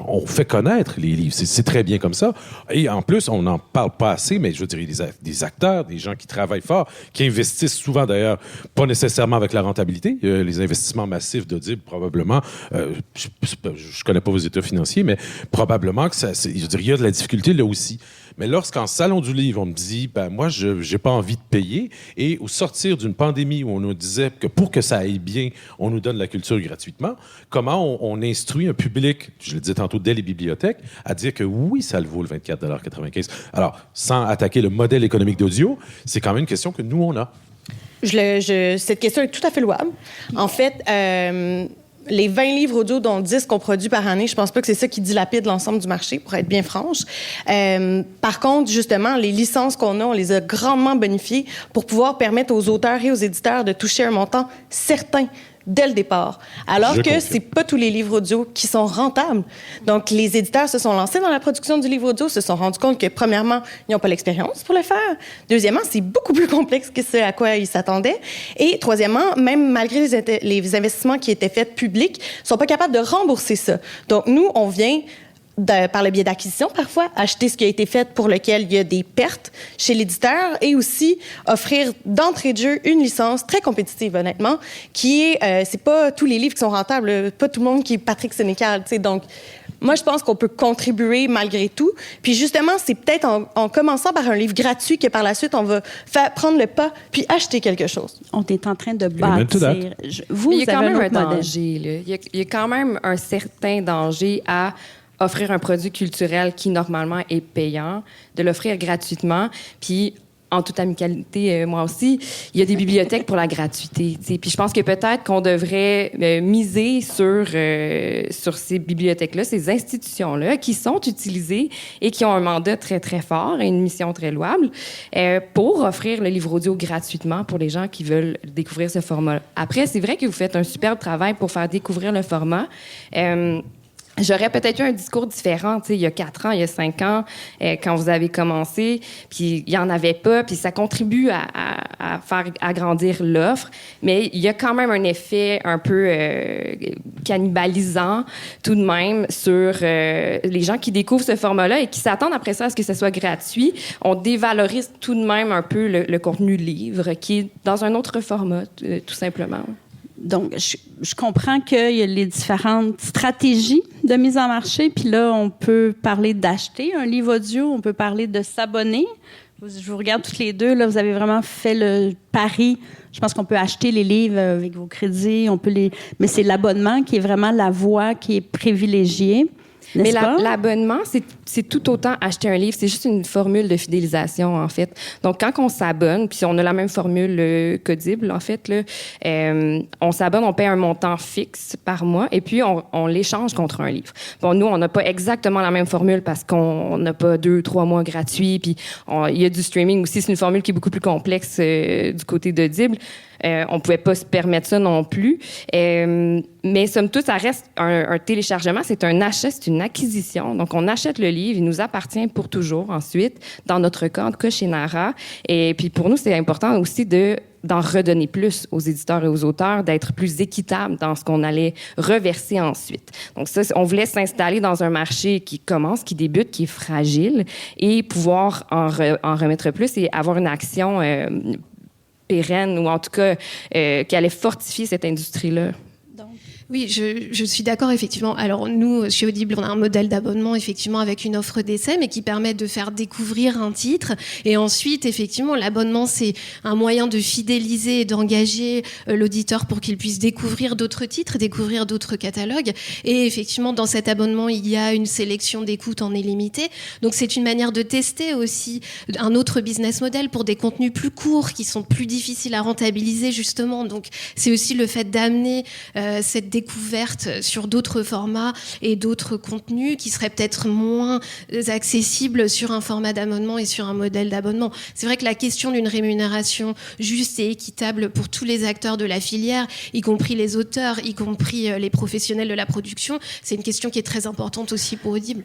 on fait connaître les livres. C'est très bien comme ça. Et en plus, on n'en parle pas assez, mais je veux dire, des acteurs, des gens qui travaillent fort, qui investissent souvent d'ailleurs, pas nécessairement avec la rentabilité. Les investissements massifs d'Audible, probablement, je connais pas vos états financiers, mais probablement que je veux dire, il y a de la difficulté là aussi. Mais lorsqu'en salon du livre, on me dit, ben moi, je n'ai pas envie de payer, et au sortir d'une pandémie où on nous disait que pour que ça aille bien, on nous donne la culture gratuitement, comment on instruit un public, je le disais tantôt, dès les bibliothèques, à dire que oui, ça le vaut le 24,95 $. Alors, sans attaquer le modèle économique d'audio, c'est quand même une question que nous, on a. Cette question est tout à fait louable. En fait, les 20 livres audio, dont 10 qu'on produit par année, je pense pas que c'est ça qui dilapide l'ensemble du marché, pour être bien franche. Par contre, justement, les licences qu'on a, on les a grandement bonifiées pour pouvoir permettre aux auteurs et aux éditeurs de toucher un montant certain dès le départ. Alors que c'est pas tous les livres audio qui sont rentables. Donc, les éditeurs se sont lancés dans la production du livre audio, se sont rendus compte que, premièrement, ils n'ont pas l'expérience pour le faire. Deuxièmement, c'est beaucoup plus complexe que ce à quoi ils s'attendaient. Et troisièmement, même malgré les investissements qui étaient faits publics, ils sont pas capables de rembourser ça. Donc, nous, on vient par le biais d'acquisition, parfois, acheter ce qui a été fait pour lequel il y a des pertes chez l'éditeur et aussi offrir d'entrée de jeu une licence très compétitive, honnêtement, qui est, c'est pas tous les livres qui sont rentables, pas tout le monde qui est Patrick Sénécal, tu sais, donc moi, je pense qu'on peut contribuer malgré tout. Puis justement, c'est peut-être en commençant par un livre gratuit que par la suite, on va prendre le pas puis acheter quelque chose. On est en train de bâtir. Il y a quand même un danger, là. Il y a quand même un certain danger à offrir un produit culturel qui, normalement, est payant, de l'offrir gratuitement, puis en toute amicalité, moi aussi, il y a des bibliothèques pour la gratuité. T'sais. Puis je pense que peut-être qu'on devrait miser sur ces bibliothèques-là, ces institutions-là, qui sont utilisées et qui ont un mandat très, très fort et une mission très louable pour offrir le livre audio gratuitement pour les gens qui veulent découvrir ce format. Après, c'est vrai que vous faites un superbe travail pour faire découvrir le format. J'aurais peut-être eu un discours différent, tu sais, il y a 4 ans, il y a 5 ans, quand vous avez commencé, puis il n'y en avait pas, puis ça contribue à faire agrandir l'offre, mais il y a quand même un effet un peu cannibalisant, tout de même, sur les gens qui découvrent ce format-là et qui s'attendent après ça à ce que ce soit gratuit. On dévalorise tout de même un peu le contenu livre, qui est dans un autre format, tout simplement. Donc, je comprends qu'il y a les différentes stratégies de mise en marché. Puis là, on peut parler d'acheter un livre audio, on peut parler de s'abonner. Je vous regarde toutes les deux. Là, vous avez vraiment fait le pari. Je pense qu'on peut acheter les livres avec vos crédits. Mais c'est l'abonnement qui est vraiment la voie qui est privilégiée. Mais l'abonnement, c'est tout autant acheter un livre, c'est juste une formule de fidélisation, en fait. Donc, quand on s'abonne, puis on a la même formule qu'Audible, en fait, là, on s'abonne, on paie un montant fixe par mois, et puis on l'échange contre un livre. Bon, nous, on n'a pas exactement la même formule parce qu'on n'a pas 2-3 mois gratuits, puis il y a du streaming aussi, c'est une formule qui est beaucoup plus complexe du côté d'Audible. On pouvait pas se permettre ça non plus. Mais somme toute, ça reste un téléchargement, c'est un achat, c'est une acquisition. Donc, on achète le livre, il nous appartient pour toujours ensuite, dans notre cas, en tout cas chez Nara. Et puis, pour nous, c'est important aussi d'en redonner plus aux éditeurs et aux auteurs, d'être plus équitable dans ce qu'on allait reverser ensuite. Donc ça, on voulait s'installer dans un marché qui commence, qui débute, qui est fragile, et pouvoir en remettre plus et avoir une action pérenne, ou en tout cas qui allait fortifier cette industrie-là. Oui, je suis d'accord, effectivement. Alors, nous, chez Audible, on a un modèle d'abonnement, effectivement, avec une offre d'essai, mais qui permet de faire découvrir un titre. Et ensuite, effectivement, l'abonnement, c'est un moyen de fidéliser et d'engager l'auditeur pour qu'il puisse découvrir d'autres titres, découvrir d'autres catalogues. Et effectivement, dans cet abonnement, il y a une sélection d'écoute en illimité. Donc, c'est une manière de tester aussi un autre business model pour des contenus plus courts, qui sont plus difficiles à rentabiliser, justement. Donc, c'est aussi le fait d'amener cette découverte sur d'autres formats et d'autres contenus qui seraient peut-être moins accessibles sur un format d'abonnement et sur un modèle d'abonnement. C'est vrai que la question d'une rémunération juste et équitable pour tous les acteurs de la filière, y compris les auteurs, y compris les professionnels de la production, c'est une question qui est très importante aussi pour Audible.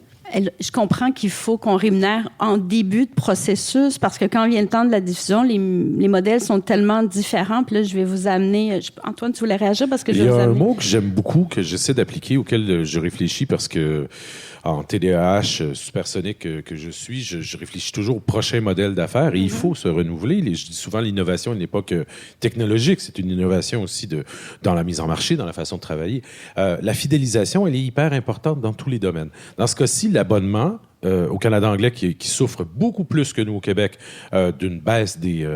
Je comprends qu'il faut qu'on rémunère en début de processus parce que quand vient le temps de la diffusion, les modèles sont tellement différents. Puis là, je vais vous amener... Antoine, tu voulais réagir parce que je vais vous amener... Il y a un mot que j'aime beaucoup, que j'essaie d'appliquer, auquel je réfléchis parce que en TDAH supersonique que je suis, je réfléchis toujours au prochain modèle d'affaires et il faut se renouveler. Je dis souvent l'innovation n'est pas que technologique, c'est une innovation aussi dans la mise en marché, dans la façon de travailler. La fidélisation, elle est hyper importante dans tous les domaines. Dans ce cas-ci, l'abonnement, au Canada anglais, qui souffre beaucoup plus que nous au Québec d'une baisse des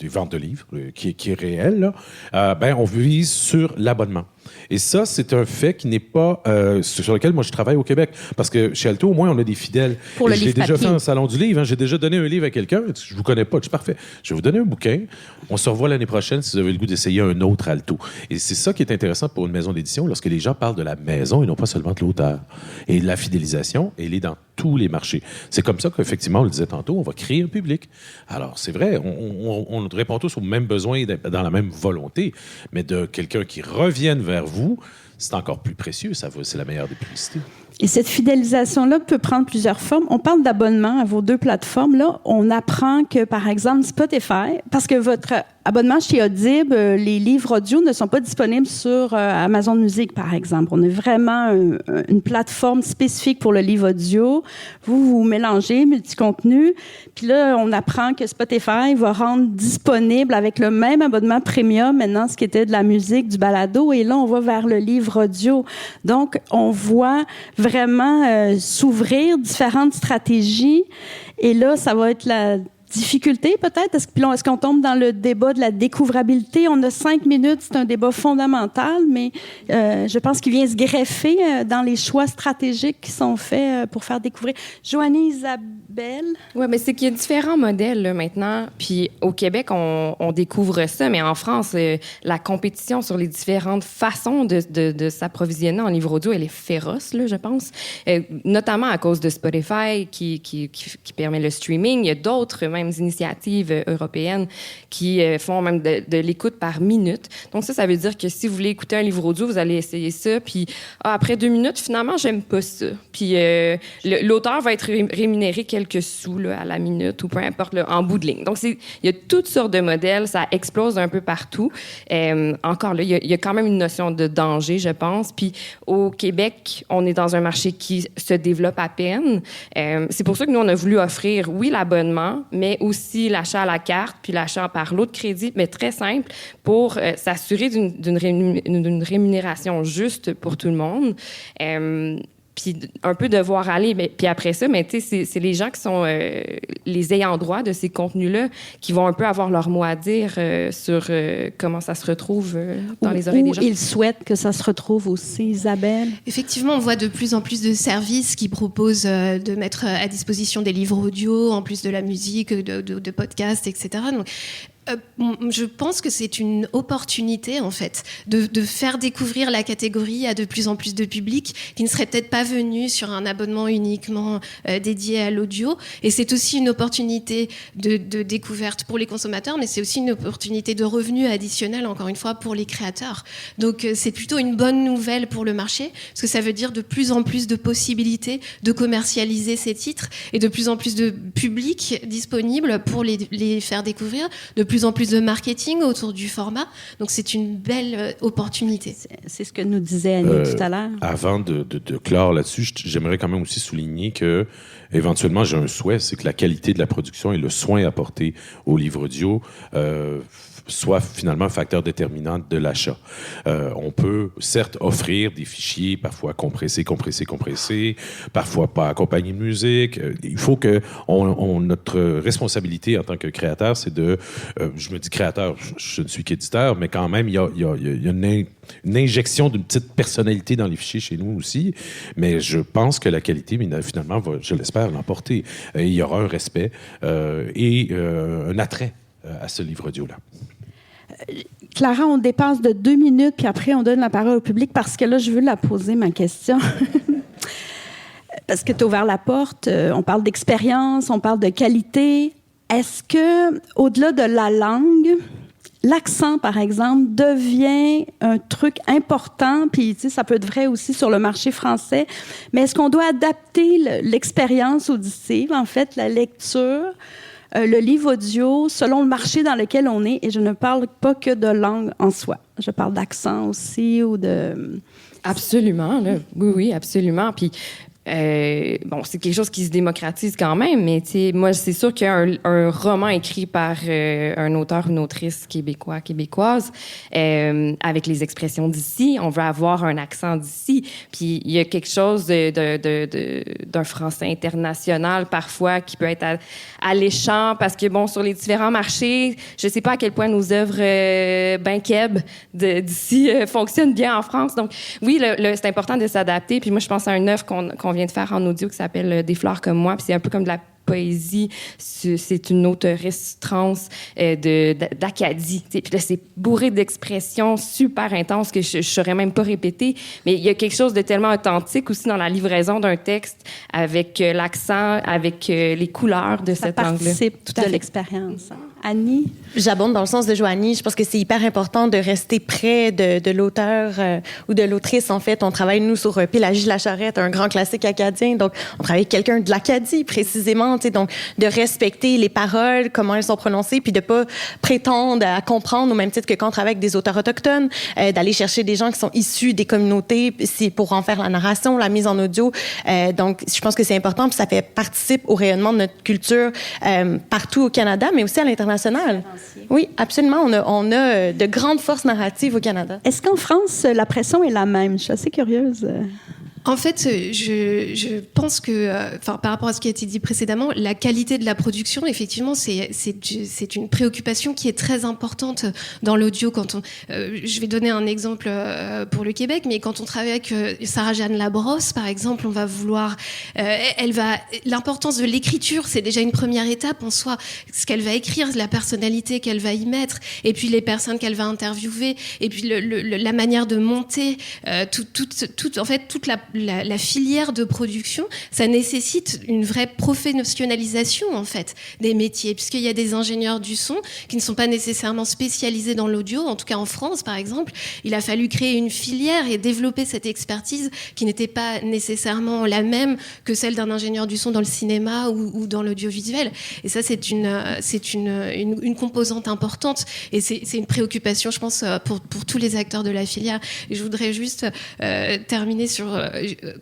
ventes de livres, qui est réelle, là, on vise sur l'abonnement. Et ça, c'est un fait qui n'est pas sur lequel moi je travaille au Québec. Parce que chez Alto, au moins, on a des fidèles. Pour le livre papier. J'ai déjà fait un salon du livre. Hein, j'ai déjà donné un livre à quelqu'un. Je vous connais pas. Je suis parfait. Je vais vous donner un bouquin. On se revoit l'année prochaine si vous avez le goût d'essayer un autre Alto. Et c'est ça qui est intéressant pour une maison d'édition, lorsque les gens parlent de la maison et non pas seulement de l'auteur. Et la fidélisation, elle est dans tous les marchés. C'est comme ça qu'effectivement, on le disait tantôt, on va créer un public. Alors, c'est vrai, on répond tous aux mêmes besoins dans la même volonté, mais de quelqu'un qui revienne vers vous, c'est encore plus précieux. C'est la meilleure des publicités. Et cette fidélisation-là peut prendre plusieurs formes. On parle d'abonnement à vos deux plateformes-là. On apprend que, par exemple, Spotify, parce que votre abonnement chez Audible, les livres audio ne sont pas disponibles sur Amazon Music, par exemple. On est vraiment une plateforme spécifique pour le livre audio. Vous mélangez multi-contenu. Puis là, on apprend que Spotify va rendre disponible avec le même abonnement premium maintenant ce qui était de la musique, du balado. Et là, on va vers le livre audio. Donc, on voit vraiment s'ouvrir différentes stratégies. Et là, ça va être la difficulté peut-être. Est-ce qu'on tombe dans le débat de la découvrabilité? On a 5 minutes, c'est un débat fondamental, mais je pense qu'il vient se greffer dans les choix stratégiques qui sont faits pour faire découvrir. Joanie, Isabelle? Oui, mais c'est qu'il y a différents modèles là, maintenant. Puis au Québec, on découvre ça, mais en France, la compétition sur les différentes façons de s'approvisionner en livre audio, elle est féroce, là, je pense. Notamment à cause de Spotify qui permet le streaming. Il y a d'autres même initiatives européennes qui font même de l'écoute par minute. Donc ça veut dire que si vous voulez écouter un livre audio, vous allez essayer ça, puis après 2 minutes, finalement, j'aime pas ça. Puis l'auteur va être rémunéré quelques sous là, à la minute ou peu importe, là, en bout de ligne. Donc il y a toutes sortes de modèles, ça explose un peu partout. Encore là, il y a quand même une notion de danger, je pense. Puis au Québec, on est dans un marché qui se développe à peine. C'est pour ça que nous, on a voulu offrir, oui, l'abonnement, mais aussi l'achat à la carte, puis l'achat par lot de crédit, mais très simple, pour s'assurer d'une rémunération juste pour tout le monde. puis un peu devoir aller. Mais, puis après ça, mais tu sais, c'est les gens qui sont les ayants droit de ces contenus-là qui vont un peu avoir leur mot à dire sur comment ça se retrouve dans les oreilles des gens. Ils souhaitent que ça se retrouve aussi, Isabelle. Effectivement, on voit de plus en plus de services qui proposent de mettre à disposition des livres audio, en plus de la musique, de podcasts, etc. Donc, je pense que c'est une opportunité, en fait, de faire découvrir la catégorie à de plus en plus de public qui ne serait peut-être pas venu sur un abonnement uniquement dédié à l'audio. Et c'est aussi une opportunité de découverte pour les consommateurs, mais c'est aussi une opportunité de revenus additionnels, encore une fois, pour les créateurs. Donc, c'est plutôt une bonne nouvelle pour le marché, parce que ça veut dire de plus en plus de possibilités de commercialiser ces titres et de plus en plus de public disponible pour les faire découvrir, de plus en plus de marketing autour du format. Donc, c'est une belle opportunité. C'est ce que nous disait Annie tout à l'heure. Avant de clore là-dessus, j'aimerais quand même aussi souligner que, éventuellement, j'ai un souhait, c'est que la qualité de la production et le soin apporté au livre audio soit finalement un facteur déterminant de l'achat. On peut certes offrir des fichiers parfois compressés, parfois pas accompagnés de musique. Il faut que notre responsabilité en tant que créateur, c'est de... je me dis créateur, je ne suis qu'éditeur, mais quand même, il y a une injection d'une petite personnalité dans les fichiers chez nous aussi. Mais je pense que la qualité, finalement, va, je l'espère, l'emporter. Il y aura un respect et un attrait à ce livre audio-là. Clara, on dépasse de 2 minutes, puis après, on donne la parole au public, parce que là, je veux la poser, ma question. Parce que tu as ouvert la porte, on parle d'expérience, on parle de qualité. Est-ce que, au-delà de la langue, l'accent, par exemple, devient un truc important, puis tu sais, ça peut être vrai aussi sur le marché français, mais est-ce qu'on doit adapter l'expérience auditive, en fait, la lecture, le livre audio, selon le marché dans lequel on est, et je ne parle pas que de langue en soi. Je parle d'accent aussi ou de... Absolument, là. Oui, absolument. Puis, bon, c'est quelque chose qui se démocratise quand même, mais tu sais, moi, c'est sûr qu'un roman écrit par un auteur ou une autrice québécois, québécoise, avec les expressions d'ici, on veut avoir un accent d'ici. Puis il y a quelque chose d'un français international parfois qui peut être alléchant parce que, bon, sur les différents marchés, je sais pas à quel point nos œuvres ben keb d'ici fonctionnent bien en France. Donc, oui, c'est important de s'adapter. Puis moi, je pense à une œuvre qu'on vient de faire en audio qui s'appelle Des fleurs comme moi, puis c'est un peu comme de la poésie. C'est une auteuresse trans d'Acadie. Puis là, c'est bourré d'expressions super intenses que je ne saurais même pas répéter. Mais il y a quelque chose de tellement authentique aussi dans la livraison d'un texte avec l'accent, avec les couleurs de cette langue-là. Ça participe de l'expérience. Annie? J'abonde dans le sens de Joanie. Je pense que c'est hyper important de rester près de l'auteur ou de l'autrice. En fait, on travaille, nous, sur Pélagie Lacharette, un grand classique acadien. Donc, on travaille avec quelqu'un de l'Acadie, précisément. Donc, de respecter les paroles, comment elles sont prononcées, puis de pas prétendre à comprendre, au même titre que quand on travaille avec des auteurs autochtones, d'aller chercher des gens qui sont issus des communautés, c'est pour en faire la narration, la mise en audio. Donc, je pense que c'est important, puis ça participe au rayonnement de notre culture partout au Canada, mais aussi à l'international. Oui, absolument. On a de grandes forces narratives au Canada. Est-ce qu'en France, la pression est la même? Je suis assez curieuse. En fait, je pense que, par rapport à ce qui a été dit précédemment, la qualité de la production, effectivement, c'est une préoccupation qui est très importante dans l'audio. Quand je vais donner un exemple pour le Québec, mais quand on travaille avec Sarah-Jeanne Labrosse, par exemple, on va vouloir, l'importance de l'écriture, c'est déjà une première étape en soi. Ce qu'elle va écrire, la personnalité qu'elle va y mettre, et puis les personnes qu'elle va interviewer, et puis la manière de monter, toute la filière de production, ça nécessite une vraie professionnalisation, en fait, des métiers, puisqu'il y a des ingénieurs du son qui ne sont pas nécessairement spécialisés dans l'audio. En tout cas, en France, par exemple, il a fallu créer une filière et développer cette expertise qui n'était pas nécessairement la même que celle d'un ingénieur du son dans le cinéma ou dans l'audiovisuel. Et ça, c'est une composante importante. Et c'est une préoccupation, je pense, pour tous les acteurs de la filière. Et je voudrais juste terminer sur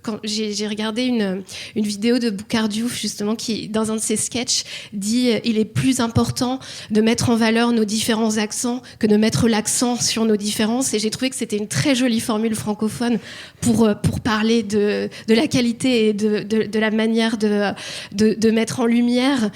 quand j'ai regardé une vidéo de Boukhar Diouf, justement, qui, dans un de ses sketchs, dit il est plus important de mettre en valeur nos différents accents que de mettre l'accent sur nos différences. Et j'ai trouvé que c'était une très jolie formule francophone pour parler de la qualité et de la manière de mettre en lumière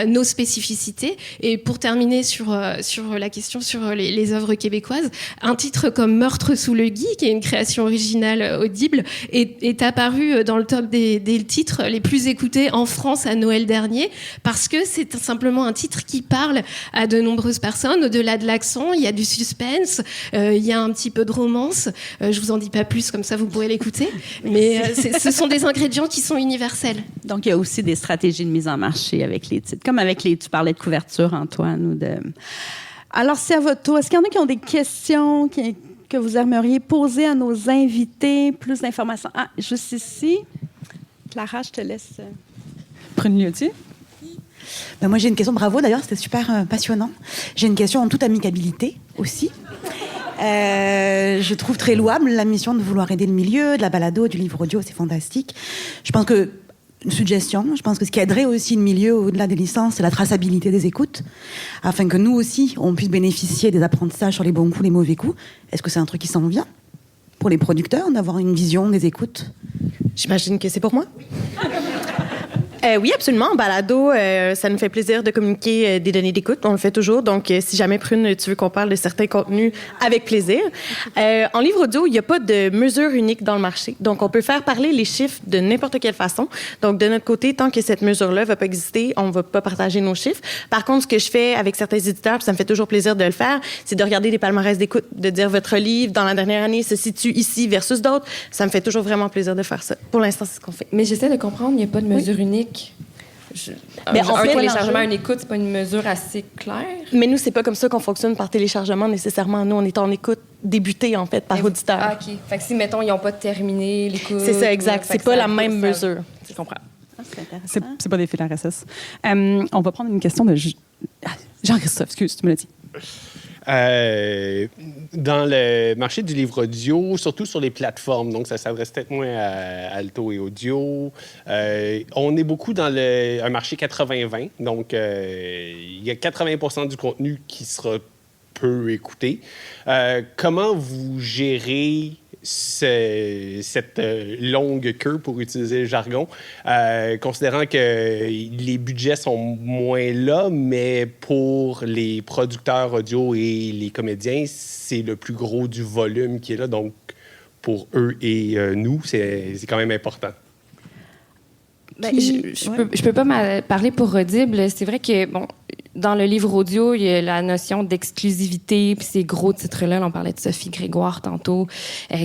nos spécificités. Et pour terminer sur la question sur les œuvres québécoises, un titre comme Meurtre sous le gui, qui est une création originale audible, est apparu dans le top des titres les plus écoutés en France à Noël dernier, parce que c'est simplement un titre qui parle à de nombreuses personnes. Au-delà de l'accent, il y a du suspense, il y a un petit peu de romance. Je vous en dis pas plus, comme ça vous pourrez l'écouter. Mais ce sont des ingrédients qui sont universels. Donc, il y a aussi des stratégies de mise en marché avec les titres, comme avec tu parlais de couverture, Antoine, ou de... Alors, c'est à votre tour. Est-ce qu'il y en a qui ont des questions que vous aimeriez poser à nos invités? Plus d'informations. Ah, juste ici. Clara, je te laisse prendre le lieu-dessus. Ben moi, j'ai une question. Bravo, d'ailleurs, c'était super passionnant. J'ai une question en toute amicabilité aussi. Je trouve très louable la mission de vouloir aider le milieu, de la balado, du livre audio, c'est fantastique. Je pense que une suggestion, je pense que ce qui aiderait aussi le milieu au-delà des licences, c'est la traçabilité des écoutes, afin que nous aussi, on puisse bénéficier des apprentissages sur les bons coups, les mauvais coups. Est-ce que c'est un truc qui s'en vient pour les producteurs, d'avoir une vision des écoutes? J'imagine que c'est pour moi. Oui, absolument. En balado, ça nous fait plaisir de communiquer des données d'écoute. On le fait toujours. Donc, si jamais, Prune, tu veux qu'on parle de certains contenus, avec plaisir. En livre audio, il n'y a pas de mesure unique dans le marché. Donc, on peut faire parler les chiffres de n'importe quelle façon. Donc, de notre côté, tant que cette mesure-là ne va pas exister, on ne va pas partager nos chiffres. Par contre, ce que je fais avec certains éditeurs, puis ça me fait toujours plaisir de le faire, c'est de regarder des palmarès d'écoute, de dire votre livre, dans la dernière année, se situe ici versus d'autres. Ça me fait toujours vraiment plaisir de faire ça. Pour l'instant, c'est ce qu'on fait. Mais j'essaie de comprendre, il n'y a pas de mesure unique. Mais en fait, téléchargement, une écoute, c'est pas une mesure assez claire. Mais nous, c'est pas comme ça qu'on fonctionne par téléchargement nécessairement. Nous, on est en écoute débutée, en fait, par auditeur. Ah, OK. Fait que si, mettons, ils n'ont pas terminé l'écoute... C'est ça, exact. C'est pas la même mesure. Je comprends. C'est pas des fils RSS. On va prendre une question de Jean-Christophe. Excuse, tu me l'as dit. Dans le marché du livre audio, surtout sur les plateformes, donc ça s'adresse peut-être moins à Alto et Audio, on est beaucoup dans un marché 80-20, donc il y a 80% du contenu qui sera peu écouté. Comment vous gérez cette longue queue, pour utiliser le jargon, considérant que les budgets sont moins là, mais pour les producteurs audio et les comédiens, c'est le plus gros du volume qui est là. Donc, pour eux et nous, c'est quand même important. Ben, je peux pas parler pour Audible. C'est vrai que, bon, dans le livre audio, il y a la notion d'exclusivité, puis ces gros titres-là, on parlait de Sophie Grégoire tantôt,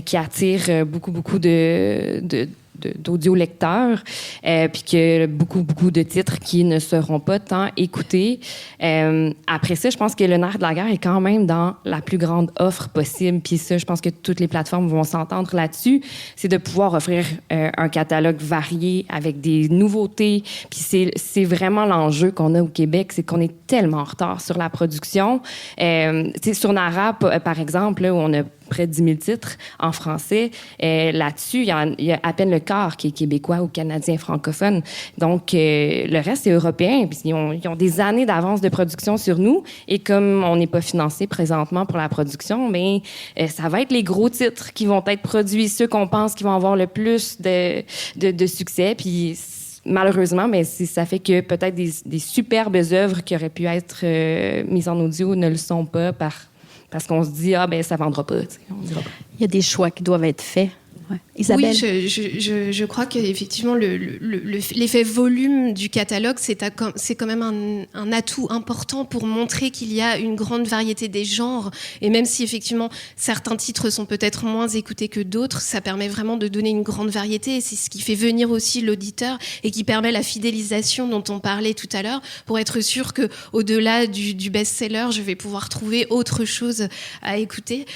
qui attire beaucoup d'audio-lecteurs, puis que beaucoup de titres qui ne seront pas tant écoutés. Après ça, je pense que le nerf de la guerre est quand même dans la plus grande offre possible, puis ça, je pense que toutes les plateformes vont s'entendre là-dessus, c'est de pouvoir offrir un catalogue varié avec des nouveautés, puis c'est vraiment l'enjeu qu'on a au Québec, c'est qu'on est tellement en retard sur la production. Sur Nara, par exemple, là, où on a près de 10 000 titres en français. Là-dessus, il y a à peine le quart qui est québécois ou canadien francophone. Donc, le reste, c'est européen. Puis ils ont des années d'avance de production sur nous. Et comme on n'est pas financé présentement pour la production, mais ça va être les gros titres qui vont être produits, ceux qu'on pense qui vont avoir le plus de succès. Puis malheureusement, mais ça fait que peut-être des superbes œuvres qui auraient pu être mises en audio ne le sont pas parce qu'on se dit, ça vendra pas. On dira pas. Il y a des choix qui doivent être faits. Ouais. Isabelle? Oui, je crois qu'effectivement, l'effet volume du catalogue, c'est quand même un atout important pour montrer qu'il y a une grande variété des genres. Et même si, effectivement, certains titres sont peut-être moins écoutés que d'autres, ça permet vraiment de donner une grande variété. Et c'est ce qui fait venir aussi l'auditeur et qui permet la fidélisation dont on parlait tout à l'heure, pour être sûr qu'au-delà du best-seller, je vais pouvoir trouver autre chose à écouter.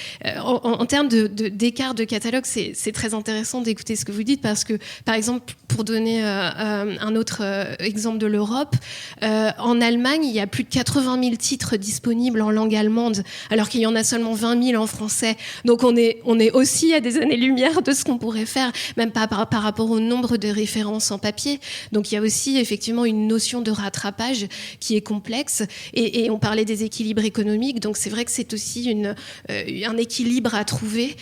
En termes d'écart de catalogue, c'est très très intéressant d'écouter ce que vous dites parce que, par exemple, pour donner un autre exemple de l'Europe, en Allemagne, il y a plus de 80 000 titres disponibles en langue allemande, alors qu'il y en a seulement 20 000 en français. Donc on est aussi à des années-lumière de ce qu'on pourrait faire, même pas par rapport au nombre de références en papier. Donc il y a aussi effectivement une notion de rattrapage qui est complexe. Et on parlait des équilibres économiques, donc c'est vrai que c'est aussi un équilibre à trouver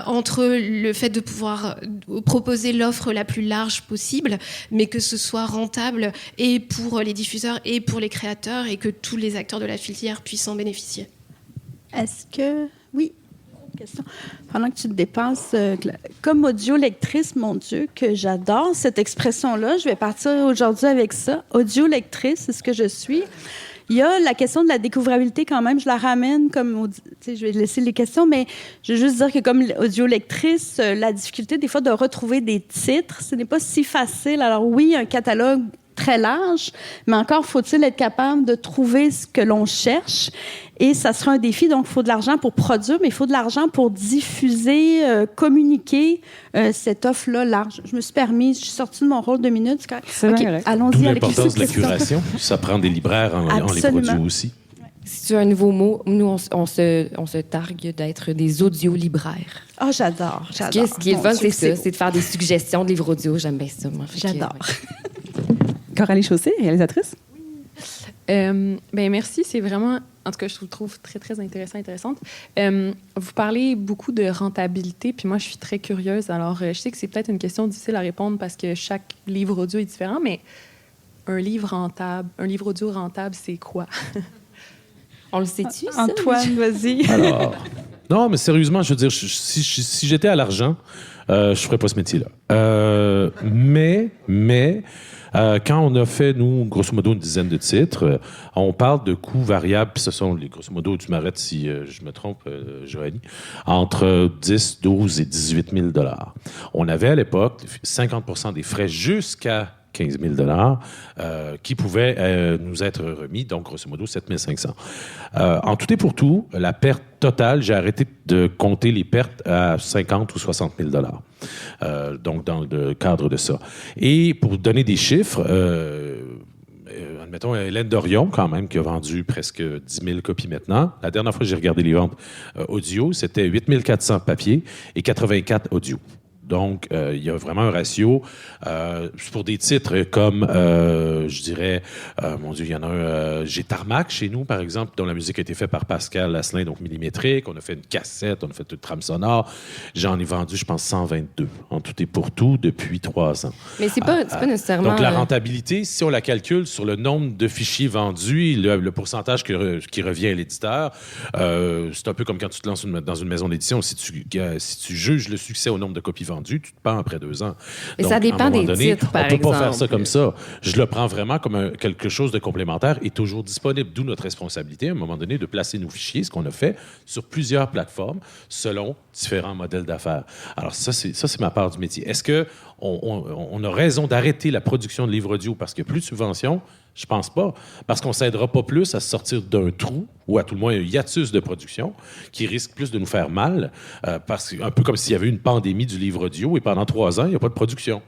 entre le fait de pouvoir proposer l'offre la plus large possible, mais que ce soit rentable et pour les diffuseurs et pour les créateurs et que tous les acteurs de la filière puissent en bénéficier. Est-ce que... Oui, question. Pendant que tu te dépasses, comme audio-lectrice, mon Dieu, que j'adore cette expression-là, je vais partir aujourd'hui avec ça. Audio-lectrice, c'est ce que je suis. Il y a la question de la découvrabilité quand même, je la ramène comme... Je vais laisser les questions, mais je veux juste dire que comme audio-lectrice, la difficulté des fois de retrouver des titres, ce n'est pas si facile. Alors oui, un catalogue très large, mais encore faut-il être capable de trouver ce que l'on cherche. Et ça sera un défi, donc il faut de l'argent pour produire, mais il faut de l'argent pour diffuser, communiquer cette offre-là large. Je me suis permis, je suis sortie de mon rôle 2 minutes. C'est OK, vrai. allons-y D'où avec les l'importance de la questions. curation. Ça prend des libraires en livre audio aussi. Si tu as un nouveau mot, nous, on se targue d'être des audiolibraires. Oh, j'adore. Ce qui est le fun, c'est ça, c'est de faire des suggestions de livres audio. J'aime bien ça, moi. J'adore. Coralie Chaussé, réalisatrice. Merci, c'est vraiment, en tout cas, je trouve très, très intéressante. Vous parlez beaucoup de rentabilité, puis moi, je suis très curieuse. Alors, je sais que c'est peut-être une question difficile à répondre parce que chaque livre audio est différent, mais un livre audio rentable, c'est quoi? On le sait-tu, ça? Antoine, vas-y. Alors, non, mais sérieusement, je veux dire, si j'étais à l'argent, je ferais pas ce métier-là. Mais quand on a fait, nous, grosso modo, une dizaine de titres, on parle de coûts variables, puis ce sont, grosso modo, tu m'arrêtes si je me trompe, Joanie, entre 10, 12 et 18 000 $. On avait à l'époque 50 des frais jusqu'à 15 000 $ qui pouvaient nous être remis, donc grosso modo 7 500. En tout et pour tout, la perte totale, j'ai arrêté de compter les pertes à 50 ou 60 000 $. Donc dans le cadre de ça. Et pour donner des chiffres, admettons Hélène Dorion, quand même, qui a vendu presque 10 000 copies maintenant. La dernière fois que j'ai regardé les ventes audio, c'était 8 400 papiers et 84 audio. Donc, il y a vraiment un ratio. Pour des titres comme, je dirais, mon Dieu, il y en a un, j'ai Tarmac chez nous, par exemple, dont la musique a été faite par Pascal Lasselin, donc millimétrique. On a fait une cassette, on a fait une trame sonore. J'en ai vendu, je pense, 122 en tout et pour tout depuis 3 ans. Mais c'est pas nécessairement... Donc, la rentabilité, si on la calcule sur le nombre de fichiers vendus, le pourcentage qui revient à l'éditeur, c'est un peu comme quand tu te lances dans une maison d'édition. Si tu juges le succès au nombre de copies vendues, tu te pends après 2 ans. Mais donc, ça dépend des titres, par exemple. On ne peut pas faire ça comme ça. Je le prends vraiment comme quelque chose de complémentaire et toujours disponible. D'où notre responsabilité, à un moment donné, de placer nos fichiers, ce qu'on a fait, sur plusieurs plateformes, selon différents modèles d'affaires. Alors ça, c'est ma part du métier. Est-ce qu'on a raison d'arrêter la production de livres audio parce qu'il n'y a plus de subventions? Je pense pas. Parce qu'on ne s'aidera pas plus à se sortir d'un trou, ou à tout le moins un hiatus de production, qui risque plus de nous faire mal, un peu comme s'il y avait une pandémie du livre audio, et pendant 3 ans, il n'y a pas de production.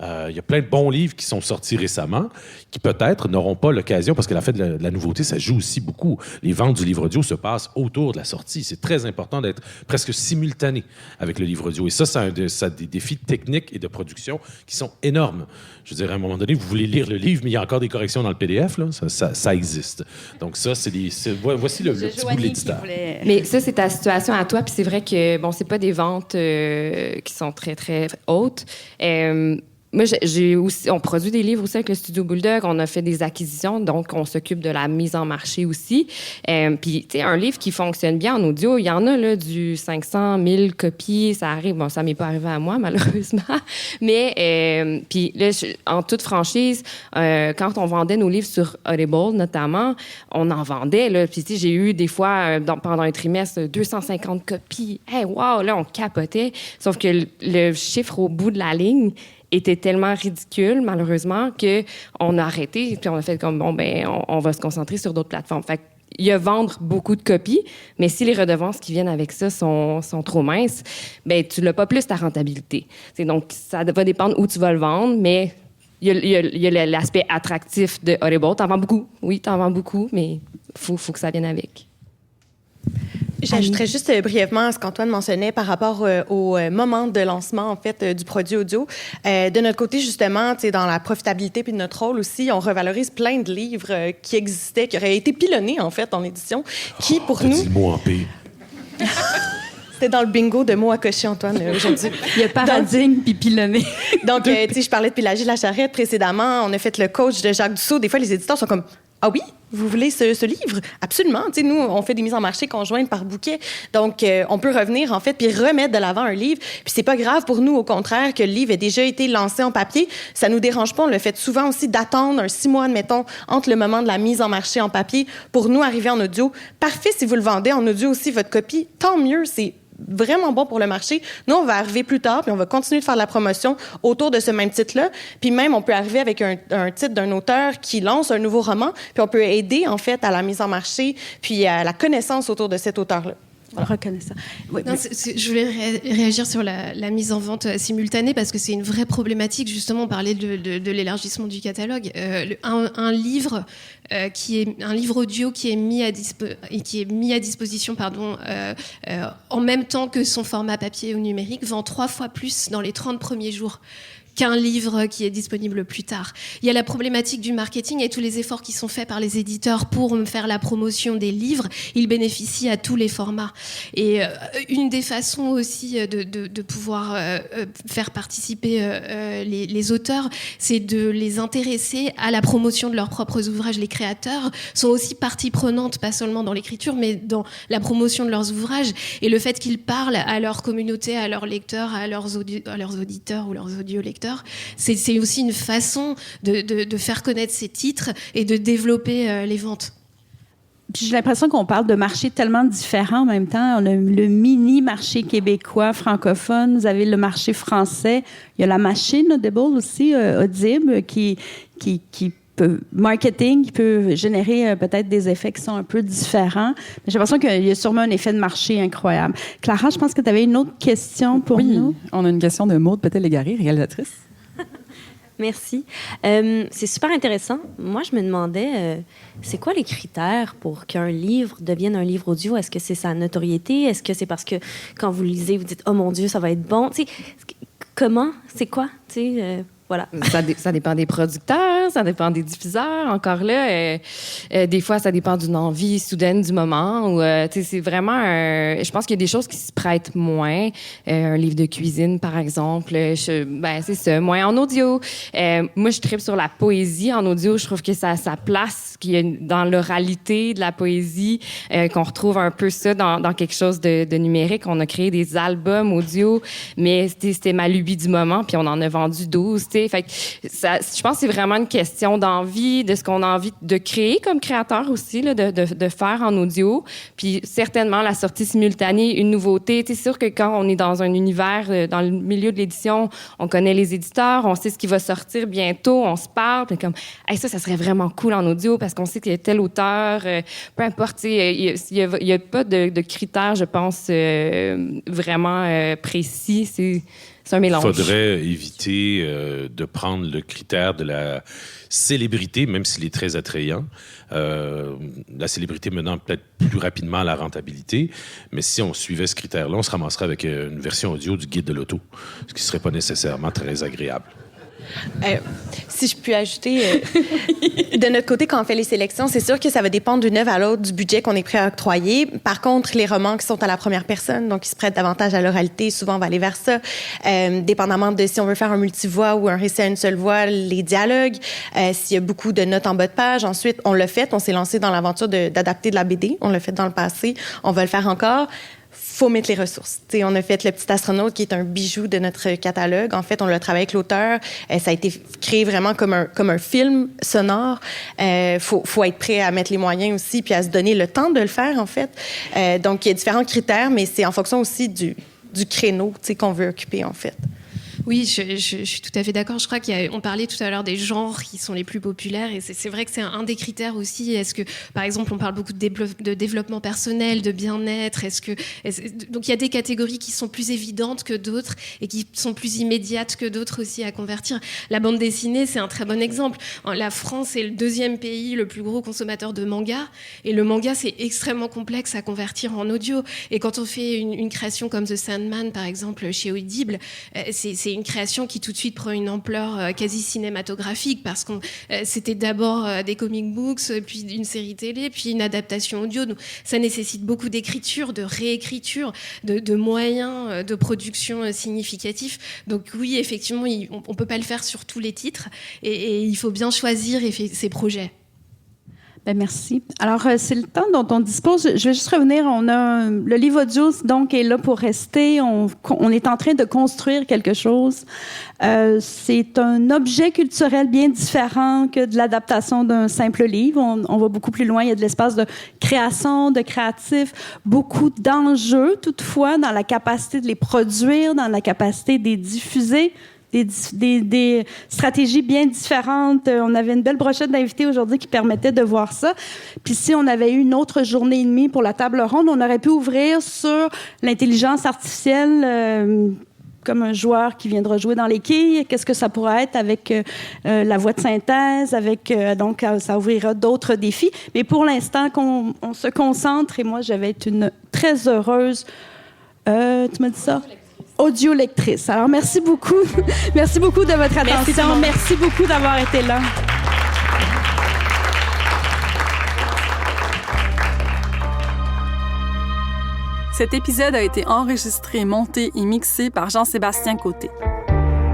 Il y a plein de bons livres qui sont sortis récemment qui peut-être n'auront pas l'occasion, parce que la fait de la nouveauté, ça joue aussi beaucoup. Les ventes du livre audio se passent autour de la sortie. C'est très important d'être presque simultané avec le livre audio. Et ça a des défis techniques et de production qui sont énormes. Je veux dire, à un moment donné, vous voulez lire le livre, mais il y a encore des corrections dans le PDF. Là. Ça existe. Donc ça, voici le petit bout de l'éditeur. Mais ça, c'est ta situation à toi. Puis c'est vrai que, bon, c'est pas des ventes qui sont très, très hautes. Moi, on produit des livres aussi avec le Studio Bulldog. On a fait des acquisitions, donc on s'occupe de la mise en marché aussi. Puis, tu sais, un livre qui fonctionne bien en audio, il y en a là du 500 000 copies. Ça arrive. Bon, ça m'est pas arrivé à moi, malheureusement. Mais, puis là, en toute franchise, quand on vendait nos livres sur Audible, notamment, on en vendait. Là. Puis, tu sais, j'ai eu des fois, pendant un trimestre, 250 copies. Hey, wow! Là, on capotait. Sauf que le chiffre au bout de la ligne était tellement ridicule, malheureusement, qu'on a arrêté. Puis on a fait comme, on va se concentrer sur d'autres plateformes. Fait que il y a vendre beaucoup de copies, mais si les redevances qui viennent avec ça sont trop minces, ben tu n'as pas plus ta rentabilité. Donc, ça va dépendre où tu vas le vendre, mais il y a l'aspect attractif de Audible. T'en vends beaucoup. Oui, t'en vends beaucoup, mais faut que ça vienne avec. J'ajouterais juste brièvement à ce qu'Antoine mentionnait par rapport au moment de lancement en fait du produit audio. De notre côté, justement, dans la profitabilité puis de notre rôle aussi, on revalorise plein de livres qui existaient, qui auraient été pilonnés en fait en édition, qui pour nous... Dis le mot en P. C'était dans le bingo de mots à cocher, Antoine, aujourd'hui. Il y a paradigme puis pilonné. Donc, tu sais, je parlais de Pélagie Lacharette précédemment. On a fait le coach de Jacques Dussault. Des fois, les éditeurs sont comme « Ah oui? Vous voulez ce livre? » Absolument. Tu sais, nous, on fait des mises en marché conjointes par bouquet. Donc, on peut revenir, en fait, puis remettre de l'avant un livre. Puis c'est pas grave pour nous, au contraire, que le livre ait déjà été lancé en papier. Ça nous dérange pas. On le fait souvent aussi d'attendre un 6 mois, admettons, entre le moment de la mise en marché en papier pour nous arriver en audio. Parfait si vous le vendez en audio aussi, votre copie. Tant mieux, c'est vraiment bon pour le marché. Nous, on va arriver plus tard, puis on va continuer de faire de la promotion autour de ce même titre-là. Puis même, on peut arriver avec un titre d'un auteur qui lance un nouveau roman, puis on peut aider, en fait, à la mise en marché, puis à la connaissance autour de cet auteur-là. Voilà. Reconnaissant. Oui, non, je voulais réagir sur la mise en vente simultanée parce que c'est une vraie problématique. Justement, on parlait de l'élargissement du catalogue. Un livre audio qui est mis à disposition, en même temps que son format papier ou numérique, vend 3 fois plus dans les 30 premiers jours qu'un livre qui est disponible plus tard. Il y a la problématique du marketing et tous les efforts qui sont faits par les éditeurs pour faire la promotion des livres. Ils bénéficient à tous les formats. Et une des façons aussi de pouvoir faire participer les auteurs, c'est de les intéresser à la promotion de leurs propres ouvrages. Les créateurs sont aussi partie prenante, pas seulement dans l'écriture, mais dans la promotion de leurs ouvrages. Et le fait qu'ils parlent à leur communauté, à leurs lecteurs, à leurs auditeurs ou leurs audiolecteurs, c'est aussi une façon de faire connaître ces titres et de développer les ventes. Puis j'ai l'impression qu'on parle de marchés tellement différents en même temps. On a le mini-marché québécois francophone, vous avez le marché français, il y a la machine Audible aussi, Audible, qui peut, marketing, qui peut générer peut-être des effets qui sont un peu différents. Mais j'ai l'impression qu'il y a sûrement un effet de marché incroyable. Clara, je pense que tu avais une autre question pour nous. Oui, on a une question de Maude Petel-Légaré, réalisatrice. Merci. C'est super intéressant. Moi, je me demandais, c'est quoi les critères pour qu'un livre devienne un livre audio? Est-ce que c'est sa notoriété? Est-ce que c'est parce que quand vous le lisez, vous dites « Oh mon Dieu, ça va être bon ». Comment? C'est quoi? Voilà. Ça dépend des producteurs, ça dépend des diffuseurs. Encore là, des fois, ça dépend d'une envie soudaine du moment. Ou, c'est vraiment... je pense qu'il y a des choses qui se prêtent moins. Un livre de cuisine, par exemple. C'est ça, moins en audio. Moi, je tripe sur la poésie en audio. Je trouve que ça place qu'il y a dans l'oralité de la poésie, qu'on retrouve un peu ça dans quelque chose de numérique. On a créé des albums audio, mais c'était ma lubie du moment, puis on en a vendu 12. Fait que je pense que c'est vraiment une question d'envie, de ce qu'on a envie de créer comme créateur aussi, là, de faire en audio. Puis certainement, la sortie simultanée, une nouveauté. C'est sûr que quand on est dans un univers, dans le milieu de l'édition, on connaît les éditeurs, on sait ce qui va sortir bientôt, on se parle, puis comme hey, ça serait vraiment cool en audio parce qu'on sait qu'il y a tel auteur, peu importe, il n'y a pas de critères, je pense, vraiment précis. C'est un mélange. Il faudrait éviter de prendre le critère de la célébrité, même s'il est très attrayant. La célébrité menant peut-être plus rapidement à la rentabilité. Mais si on suivait ce critère-là, on se ramasserait avec une version audio du guide de l'auto, ce qui ne serait pas nécessairement très agréable. Si je puis ajouter, de notre côté, quand on fait les sélections, c'est sûr que ça va dépendre d'une œuvre à l'autre du budget qu'on est prêt à octroyer. Par contre, les romans qui sont à la première personne, donc qui se prêtent davantage à l'oralité, souvent on va aller vers ça. Dépendamment de si on veut faire un multivoix ou un récit à une seule voix, les dialogues, s'il y a beaucoup de notes en bas de page. Ensuite, on l'a fait, on s'est lancé dans l'aventure d'adapter de la BD. On l'a fait dans le passé, on va le faire encore. Faut mettre les ressources. T'sais, on a fait Le Petit Astronaute, qui est un bijou de notre catalogue. En fait, on l'a travaillé avec l'auteur. Ça a été créé vraiment comme un film sonore. Faut être prêt à mettre les moyens aussi, puis à se donner le temps de le faire, en fait. Donc, il y a différents critères, mais c'est en fonction aussi du créneau qu'on veut occuper, en fait. Oui, je suis tout à fait d'accord. Je crois qu'on parlait tout à l'heure des genres qui sont les plus populaires et c'est vrai que c'est un des critères aussi. Est-ce que, par exemple, on parle beaucoup de développement personnel, de bien-être. Donc il y a des catégories qui sont plus évidentes que d'autres et qui sont plus immédiates que d'autres aussi à convertir. La bande dessinée, c'est un très bon exemple. La France est le 2e pays le plus gros consommateur de manga et le manga, c'est extrêmement complexe à convertir en audio. Et quand on fait une création comme The Sandman, par exemple, chez Audible, c'est une création qui tout de suite prend une ampleur quasi cinématographique parce que c'était d'abord des comic books, puis une série télé, puis une adaptation audio. Donc, ça nécessite beaucoup d'écriture, de réécriture, de moyens de production significatifs. Donc oui, effectivement, on ne peut pas le faire sur tous les titres et il faut bien choisir ses projets. Ben merci. Alors, c'est le temps dont on dispose. Je vais juste revenir. Le livre audio, donc, est là pour rester. On est en train de construire quelque chose. C'est un objet culturel bien différent que de l'adaptation d'un simple livre. On va beaucoup plus loin. Il y a de l'espace de création, de créatif, beaucoup d'enjeux, toutefois, dans la capacité de les produire, dans la capacité de les diffuser. Des stratégies bien différentes. On avait une belle brochette d'invités aujourd'hui qui permettait de voir ça. Puis si on avait eu une autre journée et demie pour la table ronde, on aurait pu ouvrir sur l'intelligence artificielle comme un joueur qui viendra jouer dans les quilles. Qu'est-ce que ça pourrait être avec la voix de synthèse, donc ça ouvrira d'autres défis. Mais pour l'instant, qu'on se concentre, et moi, je vais être une très heureuse... tu m'as dit ça? Audio-lectrice. Alors, merci beaucoup. Merci beaucoup de votre attention. Merci beaucoup d'avoir été là. Cet épisode a été enregistré, monté et mixé par Jean-Sébastien Côté.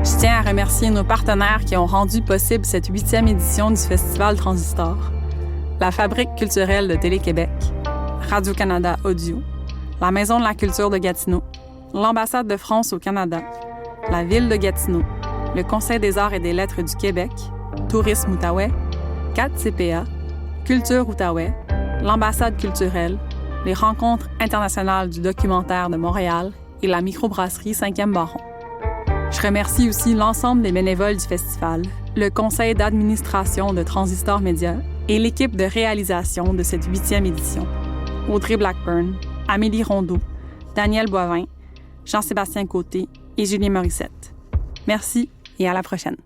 Je tiens à remercier nos partenaires qui ont rendu possible cette 8e édition du Festival Transistor. La Fabrique culturelle de Télé-Québec, Radio-Canada Audio, la Maison de la culture de Gatineau, l'Ambassade de France au Canada, la Ville de Gatineau, le Conseil des arts et des lettres du Québec, Tourisme Outaouais, 4CPA, Culture Outaouais, l'Ambassade culturelle, les Rencontres internationales du documentaire de Montréal et la microbrasserie 5e Baron. Je remercie aussi l'ensemble des bénévoles du festival, le Conseil d'administration de Transistor Média et l'équipe de réalisation de cette 8e édition. Audrey Blackburn, Amélie Rondeau, Daniel Boivin, Jean-Sébastien Côté et Julien Morissette. Merci et à la prochaine.